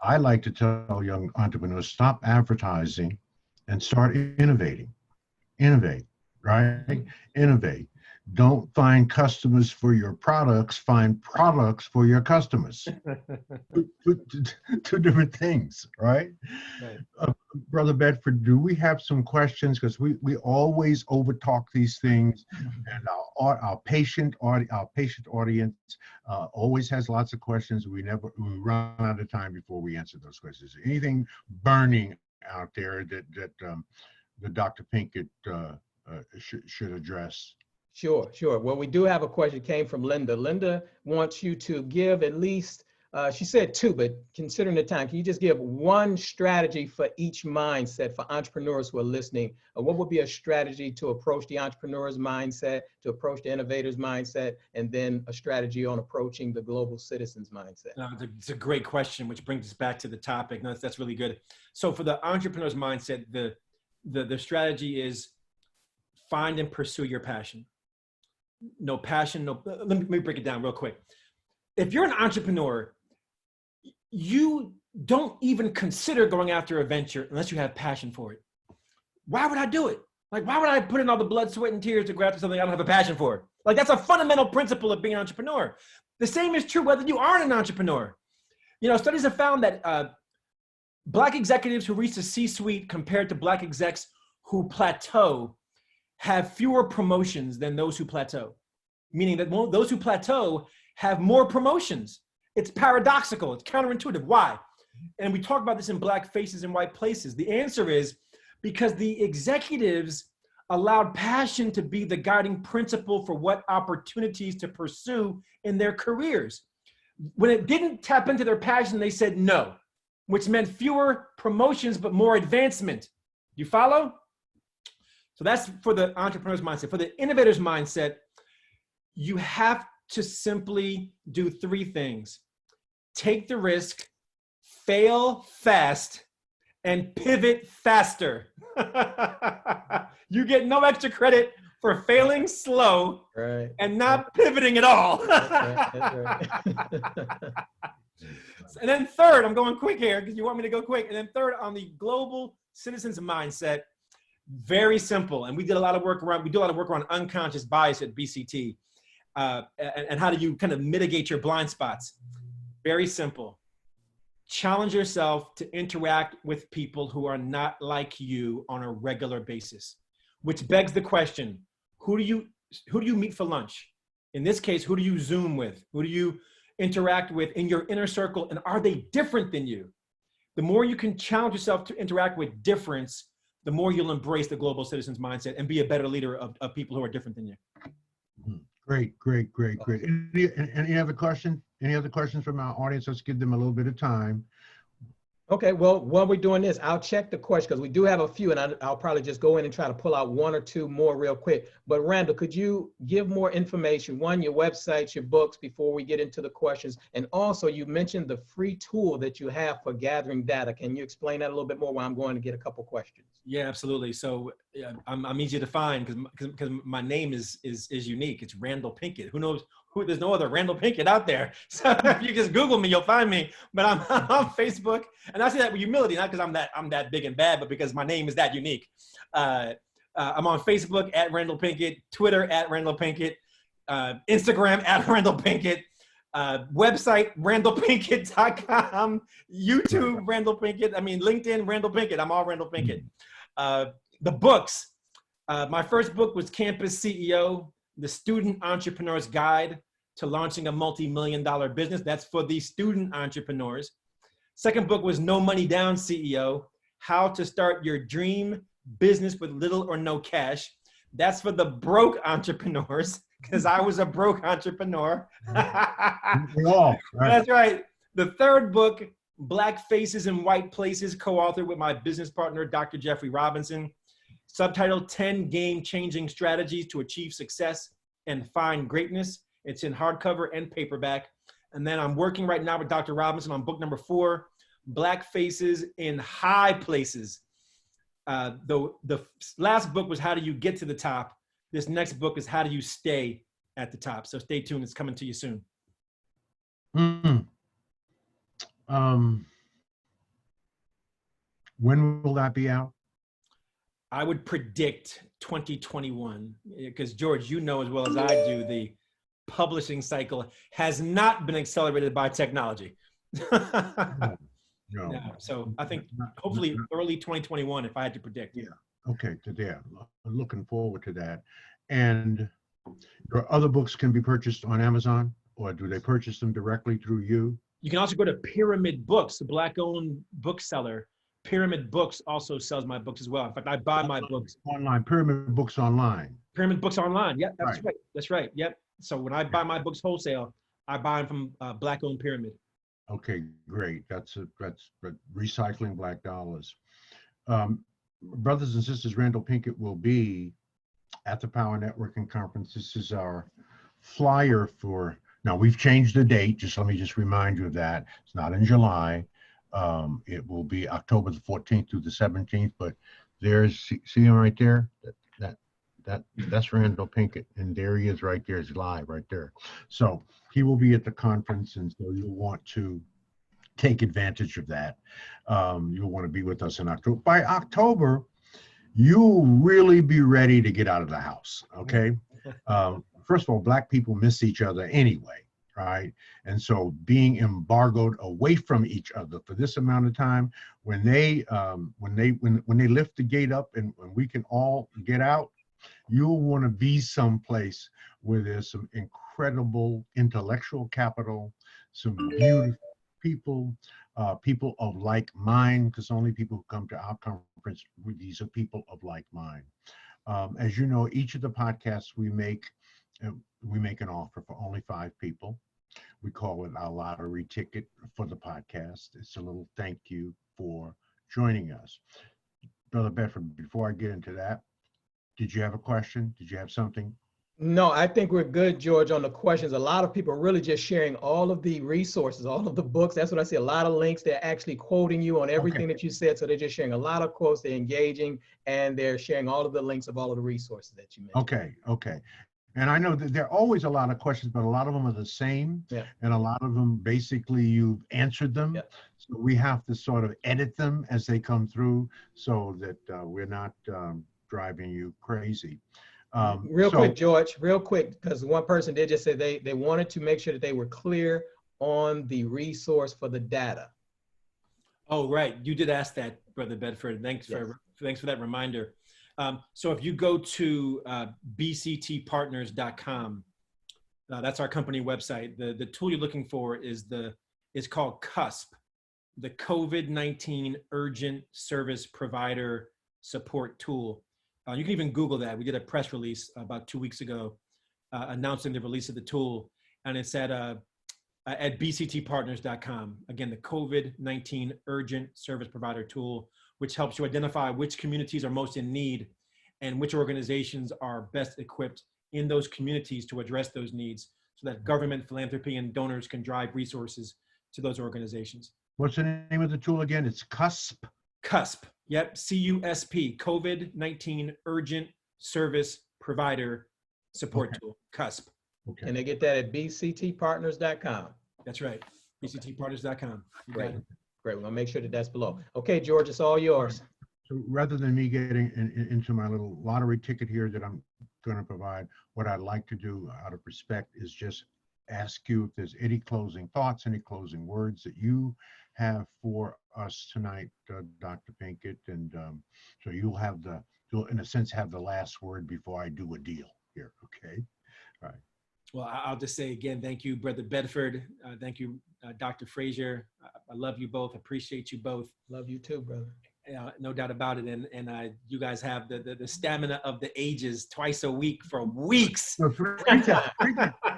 S2: I like to tell young entrepreneurs, stop advertising and start innovating. Innovate, right? Mm-hmm. Innovate. Don't find customers for your products, find products for your customers. Two different things, right? Brother Bedford, do we have some questions? Because we always overtalk these things, and our patient audience always has lots of questions. We run out of time before we answer those questions. Anything burning out there that Dr. Pinkett should address?
S1: Sure. Well, we do have a question came from Linda. Linda wants you to give at least, she said 2, but considering the time, can you just give 1 strategy for each mindset for entrepreneurs who are listening? What would be a strategy to approach the entrepreneur's mindset, to approach the innovator's mindset, and then a strategy on approaching the global citizen's mindset?
S3: It's a great question, which brings us back to the topic. No, that's really good. So for the entrepreneur's mindset, the strategy is find and pursue your passion. No passion, let me break it down real quick. If you're an entrepreneur, you don't even consider going after a venture unless you have passion for it. Why would I do it? Like, why would I put in all the blood, sweat, and tears to go after something I don't have a passion for? Like, that's a fundamental principle of being an entrepreneur. The same is true whether you aren't an entrepreneur. You know, studies have found that Black executives who reach the C-suite compared to Black execs who plateau have fewer promotions than those who plateau, meaning that those who plateau have more promotions. It's paradoxical. It's counterintuitive. Why? And we talk about this in Black Faces and White Places. The answer is because the executives allowed passion to be the guiding principle for what opportunities to pursue in their careers. When it didn't tap into their passion, they said no, which meant fewer promotions, but more advancement. You follow? So that's for the entrepreneur's mindset. For the innovator's mindset, you have to simply do three things. Take the risk, fail fast, and pivot faster. You get no extra credit for failing slow and not pivoting at all.
S1: That's right.
S3: And then third, I'm going quick here because you want me to go quick. And then third, on the global citizen's mindset, very simple. And we do a lot of work around unconscious bias at BCT. And how do you kind of mitigate your blind spots? Very simple. Challenge yourself to interact with people who are not like you on a regular basis, which begs the question, who do you meet for lunch? In this case, who do you Zoom with? Who do you interact with in your inner circle? And are they different than you? The more you can challenge yourself to interact with difference, the more you'll embrace the global citizen's mindset and be a better leader of people who are different than you.
S2: Great. Any other questions? Any other questions from our audience? Let's give them a little bit of time.
S1: Okay, well, while we're doing this, I'll check the question because we do have a few, and I'll probably just go in and try to pull out one or two more real quick. But Randal, could you give more information? One, your websites, your books, before we get into the questions. And also, you mentioned the free tool that you have for gathering data. Can you explain that a little bit more while I'm going to get a couple questions?
S3: Yeah, absolutely. So I'm easy to find because my name is unique. It's Randal Pinkett. Who knows? There's no other Randal Pinkett out there. So if you just Google me, you'll find me. But I'm on Facebook, and I say that with humility, not because I'm that big and bad, but because my name is that unique. I'm on Facebook at Randal Pinkett, Twitter at Randal Pinkett, Instagram at Randal Pinkett, website randalpinkett.com, YouTube Randal Pinkett. I mean LinkedIn Randal Pinkett. I'm all Randal Pinkett. The books. My first book was Campus CEO. The Student Entrepreneur's Guide to Launching a Multi-Million-Dollar Business. That's for the student entrepreneurs. Second book was No Money Down CEO, How to Start Your Dream Business with Little or No Cash. That's for the broke entrepreneurs, because I was a broke entrepreneur. That's right. The third book, Black Faces and White Places, co-authored with my business partner, Dr. Jeffrey Robinson. Subtitled 10 Game-Changing Strategies to Achieve Success and Find Greatness. It's in hardcover and paperback. And then I'm working right now with Dr. Robinson on book number 4, Black Faces in High Places. The last book was How Do You Get to the Top? This next book is How Do You Stay at the Top? So stay tuned. It's coming to you soon.
S2: When will that be out?
S3: I would predict 2021, because George, you know as well as I do, the publishing cycle has not been accelerated by technology.
S2: No.
S3: Yeah, so I think hopefully early 2021, if I had to predict.
S2: Yeah. Okay. I'm looking forward to that. And your other books can be purchased on Amazon, or do they purchase them directly through you?
S3: You can also go to Pyramid Books, the Black-owned bookseller. Pyramid Books also sells my books as well. In fact, I buy my books
S2: online. Pyramid Books Online.
S3: Pyramid Books Online. Yep, that's right. That's right. Yep. So when I buy my books wholesale, I buy them from Black-owned Pyramid.
S2: Okay, great. That's recycling black dollars. Brothers and sisters, Randal Pinkett will be at the Power Networking Conference. This is our flyer for. Now we've changed the date. Let me remind you of that. It's not in July. It will be October the 14th through the 17th, but see him right there? That's Randal Pinkett, and there he is right there. He's live right there. So he will be at the conference, and so you'll want to take advantage of that. You'll want to be with us in October. By October, you'll really be ready to get out of the house, okay? First of all, Black people miss each other anyway. Right. And so being embargoed away from each other for this amount of time, when they lift the gate up and when we can all get out, You'll want to be someplace where there's some incredible intellectual capital, some beautiful people, people of like mind, because only people who come to our conference, these are people of like mind. As you know, each of the podcasts we make an offer for only 5 people. We call it our lottery ticket for the podcast. It's a little thank you for joining us. Brother Bedford, before I get into that, did you have a question? Did you have something?
S1: No, I think we're good, George, on the questions. A lot of people are really just sharing all of the resources, all of the books. That's what I see. A lot of links. They're actually quoting you on everything that you said. So they're just sharing a lot of quotes. They're engaging, and they're sharing all of the links of all of the resources that you mentioned.
S2: Okay. And I know that there are always a lot of questions, but a lot of them are the same.
S1: Yeah.
S2: And a lot of them, basically, you've answered them.
S1: Yeah.
S2: So we have to sort of edit them as they come through so that we're not driving you crazy.
S1: Real quick, George, real quick, because one person did just say they wanted to make sure that they were clear on the resource for the data.
S3: Oh, right. You did ask that, Brother Bedford. Thanks for that reminder. So if you go to bctpartners.com, that's our company website. The tool you're looking for is called CUSP, the COVID-19 Urgent Service Provider Support Tool. You can even Google that. We did a press release about 2 weeks ago announcing the release of the tool, and it's at bctpartners.com. Again, the COVID-19 Urgent Service Provider Tool, which helps you identify which communities are most in need and which organizations are best equipped in those communities to address those needs so that government, philanthropy, and donors can drive resources to those organizations.
S2: What's the name of the tool again? It's CUSP?
S3: CUSP. Yep, CUSP, COVID-19 Urgent Service Provider Support Tool, CUSP.
S2: Okay.
S1: And they get that at bctpartners.com.
S3: That's right, bctpartners.com.
S1: Great. We're gonna make sure that that's below. Okay, George, it's all yours.
S2: So rather than me getting into my little lottery ticket here that I'm going to provide, what I'd like to do out of respect is just ask you if there's any closing thoughts, any closing words that you have for us tonight, Dr. Pinkett, and so you'll in a sense have the last word before I do a deal here. Okay. All right.
S3: Well, I'll just say again, thank you, Brother Bedford. Thank you, Dr. Frazier. I love you both. Appreciate you both.
S1: Love you too, brother.
S3: No doubt about it. And you guys have the stamina of the ages twice a week for weeks.
S2: No, three times.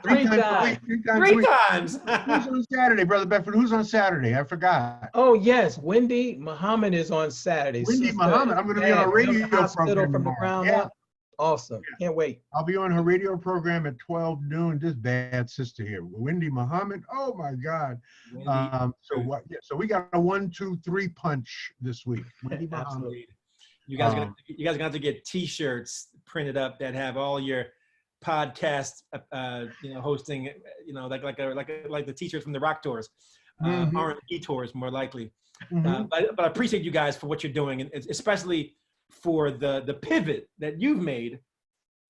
S3: Three times.
S2: Who's on Saturday, Brother Bedford? Who's on Saturday? I forgot.
S1: Oh, yes. Wendy Muhammad is on Saturday.
S2: Wendy Muhammad. I'm going to be on a radio program
S1: from the ground up. Awesome. Can't wait.
S2: I'll be on her radio program at 12 noon. This bad sister here, Wendy Muhammad. Oh my God. So we got a 1, 2, 3 punch this week. Wendy Muhammad.
S3: You guys are gonna have to get T-shirts printed up that have all your podcast, hosting, like the T-shirts from the rock tours, R&B tours more likely. But I appreciate you guys for what you're doing, and especially for the pivot that you've made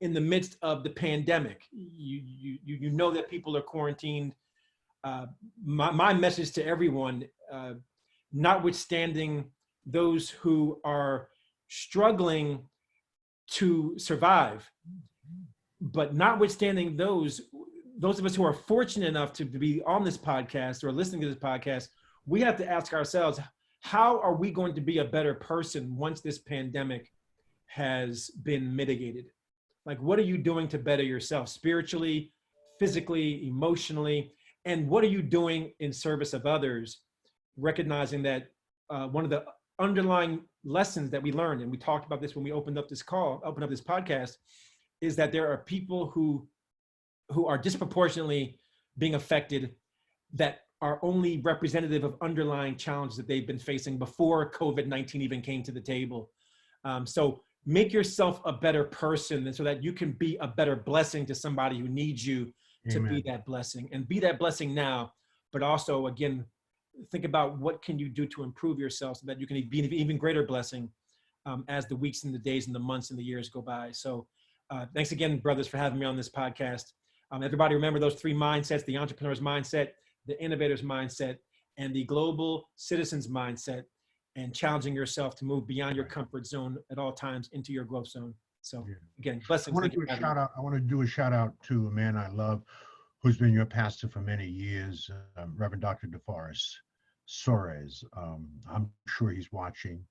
S3: in the midst of the pandemic. You know that people are quarantined. My message to everyone, notwithstanding those who are struggling to survive, but notwithstanding those of us who are fortunate enough to be on this podcast or listening to this podcast, we have to ask ourselves, how are we going to be a better person once this pandemic has been mitigated? Like, what are you doing to better yourself spiritually, physically, emotionally? And what are you doing in service of others? Recognizing that one of the underlying lessons that we learned, and we talked about this when we opened up this podcast, is that there are people who are disproportionately being affected that are only representative of underlying challenges that they've been facing before COVID-19 even came to the table. So make yourself a better person so that you can be a better blessing to somebody who needs you to be that blessing, and be that blessing now. But also, again, think about what can you do to improve yourself so that you can be an even greater blessing as the weeks and the days and the months and the years go by. So thanks again, brothers, for having me on this podcast. Everybody remember those 3 mindsets: the entrepreneur's mindset, the innovator's mindset, and the global citizen's mindset, and challenging yourself to move beyond your comfort zone at all times into your growth zone. So
S2: Yeah.
S3: again,
S2: I
S3: blessings.
S2: want to
S3: Thank you
S2: do a
S3: for having me.
S2: shout out. I want to do a shout out to a man I love, who's been your pastor for many years, Reverend Dr. DeForest Soares. I'm sure he's watching.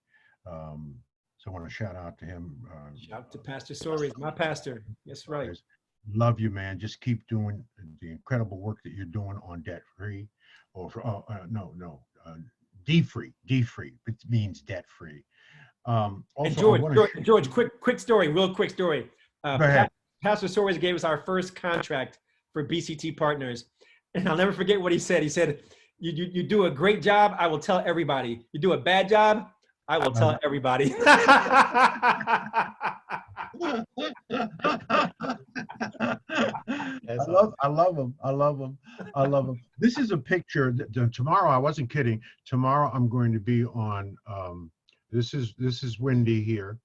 S2: So I want to shout out to him.
S3: Shout out to Pastor Soares, my pastor. That's right.
S2: Love you, man. Just keep doing the incredible work that you're doing on debt free, or D free. D free. It means debt free.
S3: And
S2: Also, I
S3: George,
S2: want
S3: George,
S2: to
S3: George, quick story, real quick story.
S2: go ahead.
S3: Pastor Soares gave us our first contract for BCT Partners, and I'll never forget what he said. He said, "You do a great job. I will tell everybody. You do a bad job. I will tell everybody."
S1: That's awesome.
S2: I love them. I love them. I love them. This is a picture that, tomorrow, I wasn't kidding. Tomorrow I'm going to be on, this is Wendy here.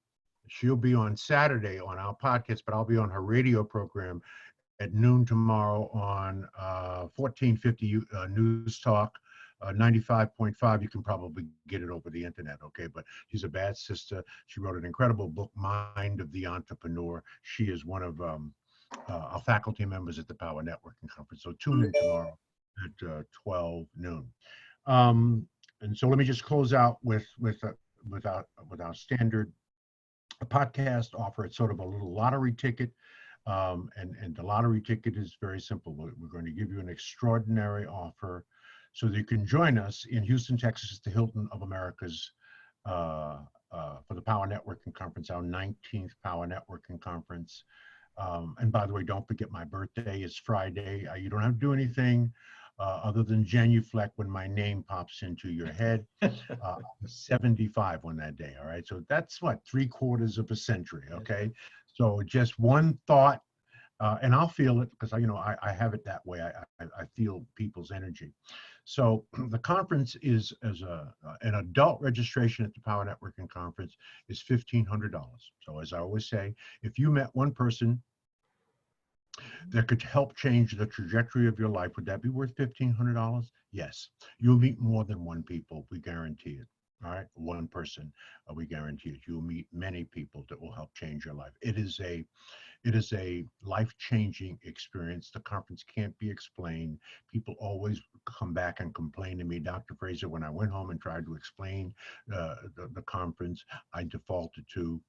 S2: She'll be on Saturday on our podcast, but I'll be on her radio program at noon tomorrow on 1450 News Talk. 95.5, you can probably get it over the internet, okay? But she's a bad sister. She wrote an incredible book, Mind of the Entrepreneur. She is one of our faculty members at the Power Networking Conference. So tune in tomorrow at 12 noon. And so let me just close out with our standard podcast offer. It's sort of a little lottery ticket. And the lottery ticket is very simple. We're going to give you an extraordinary offer so that you can join us in Houston, Texas, the Hilton of America's for the Power Networking Conference, our 19th Power Networking Conference. And by the way, don't forget my birthday is Friday. You don't have to do anything other than genuflect when my name pops into your head. 75 on that day, all right? So that's what, 3/4 of a century, okay? So just one thought, and I'll feel it because I have it that way. I feel people's energy. So the conference is an adult registration at the Power Networking Conference is $1,500. So as I always say, if you met one person that could help change the trajectory of your life, would that be worth $1,500? Yes. You'll meet more than one people. We guarantee it. All right, one person, we guarantee it. You'll meet many people that will help change your life. It is a life-changing experience. The conference can't be explained. People always come back and complain to me, Dr. Frazier, when I went home and tried to explain the conference, I defaulted to,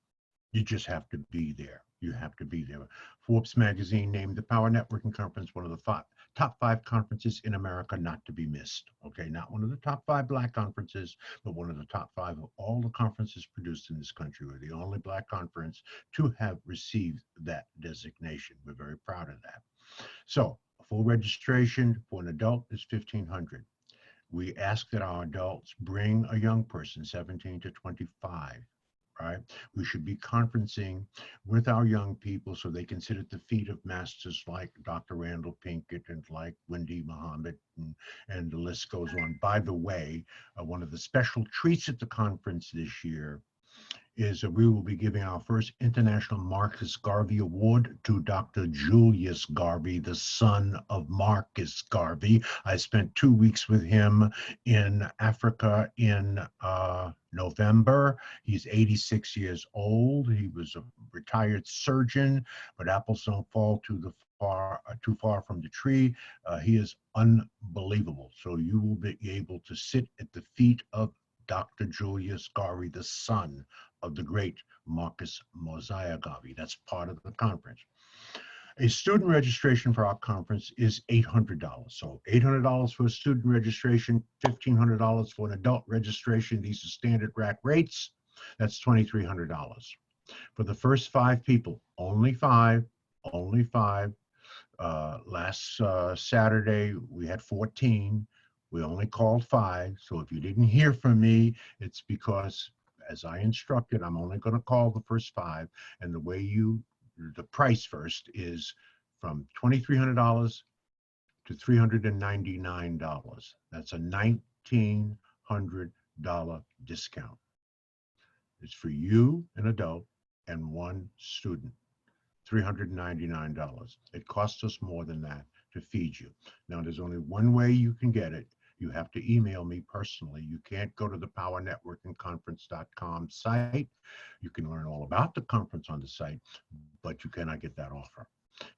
S2: you just have to be there. You have to be there. Forbes magazine named the Power Networking Conference one of the top 5 conferences in America not to be missed. Okay, not one of the top 5 Black conferences, but one of the top 5 of all the conferences produced in this country. We're the only Black conference to have received that designation. We're very proud of that. So, full registration for an adult is $1,500. We ask that our adults bring a young person, 17 to 25. Right? We should be conferencing with our young people so they can sit at the feet of masters like Dr. Randal, Pinkett, and like Wendy Muhammad, and the list goes on. By the way, one of the special treats at the conference this year is that we will be giving our first International Marcus Garvey Award to Dr. Julius Garvey, the son of Marcus Garvey. I spent 2 weeks with him in Africa in November. He's 86 years old. He was a retired surgeon, but apples don't fall too far from the tree. He is unbelievable. So you will be able to sit at the feet of Dr. Julius Garvey, the son of the great Marcus Mosiah Garvey. That's part of the conference. A student registration for our conference is $800. So $800 for a student registration, $1,500 for an adult registration. These are standard rack rates. That's $2,300. For the first 5 people, only five. Last Saturday, we had 14. We only called 5. So if you didn't hear from me, it's because, as I instructed, I'm only going to call the first 5. And the price first is from $2,300 to $399. That's a $1,900 discount. It's for you, an adult, and one student. $399. It costs us more than that to feed you. Now, there's only one way you can get it. you have to email me personally. You can't go to the powernetworkingconference.com site. You can learn all about the conference on the site, but you cannot get that offer.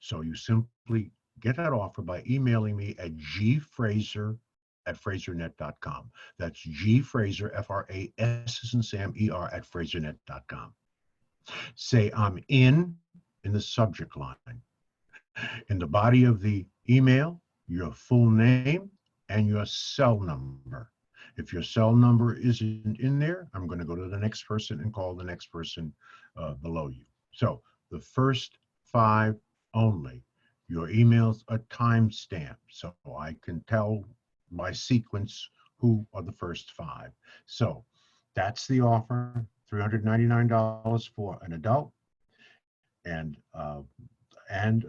S2: So you simply get that offer by emailing me at gfrazier@fraziernet.com. That's gfrazier, F-R-A-S as in Sam, E-R @fraziernet.com. Say I'm in the subject line. In the body of the email, your full name and your cell number. If your cell number isn't in there, I'm going to go to the next person and call the next person below you. So the first 5 only. Your emails are timestamped, so I can tell by sequence who are the first 5. So that's the offer, $399 for an adult and a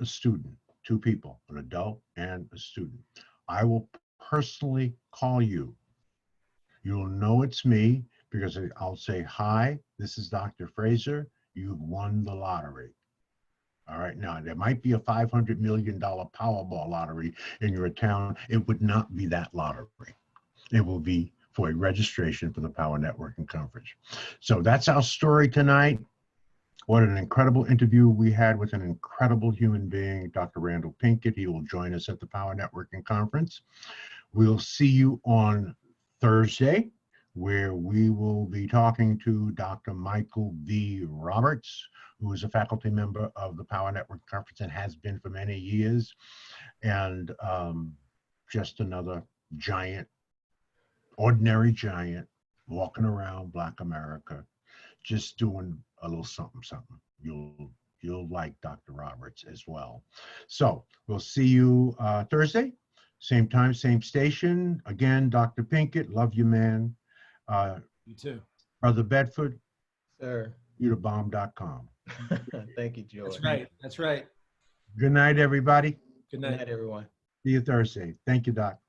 S2: student, 2 people, an adult and a student. I will personally call you. You'll know it's me because I'll say, hi, this is Dr. Frazier. You've won the lottery. All right, now there might be a $500 million Powerball lottery in your town. It would not be that lottery. It will be for a registration for the Power Networking Conference. So that's our story tonight. What an incredible interview we had with an incredible human being, Dr. Randal Pinkett. He will join us at the Power Networking Conference. We'll see you on Thursday, where we will be talking to Dr. Michael V. Roberts, who is a faculty member of the Power Network Conference and has been for many years, and just another giant, ordinary giant, walking around Black America, just doing a little something, something. You'll like Dr. Roberts as well. So we'll see you Thursday, same time, same station. Again, Dr. Pinkett, love you, man.
S3: You too.
S2: Brother Bedford,
S1: Sir.
S2: youthebomb.com.
S1: Thank you, George.
S3: That's right. That's right.
S2: Good night, everybody.
S3: Good
S1: Good
S3: night.
S1: night, everyone.
S2: See you Thursday. Thank you, Doc.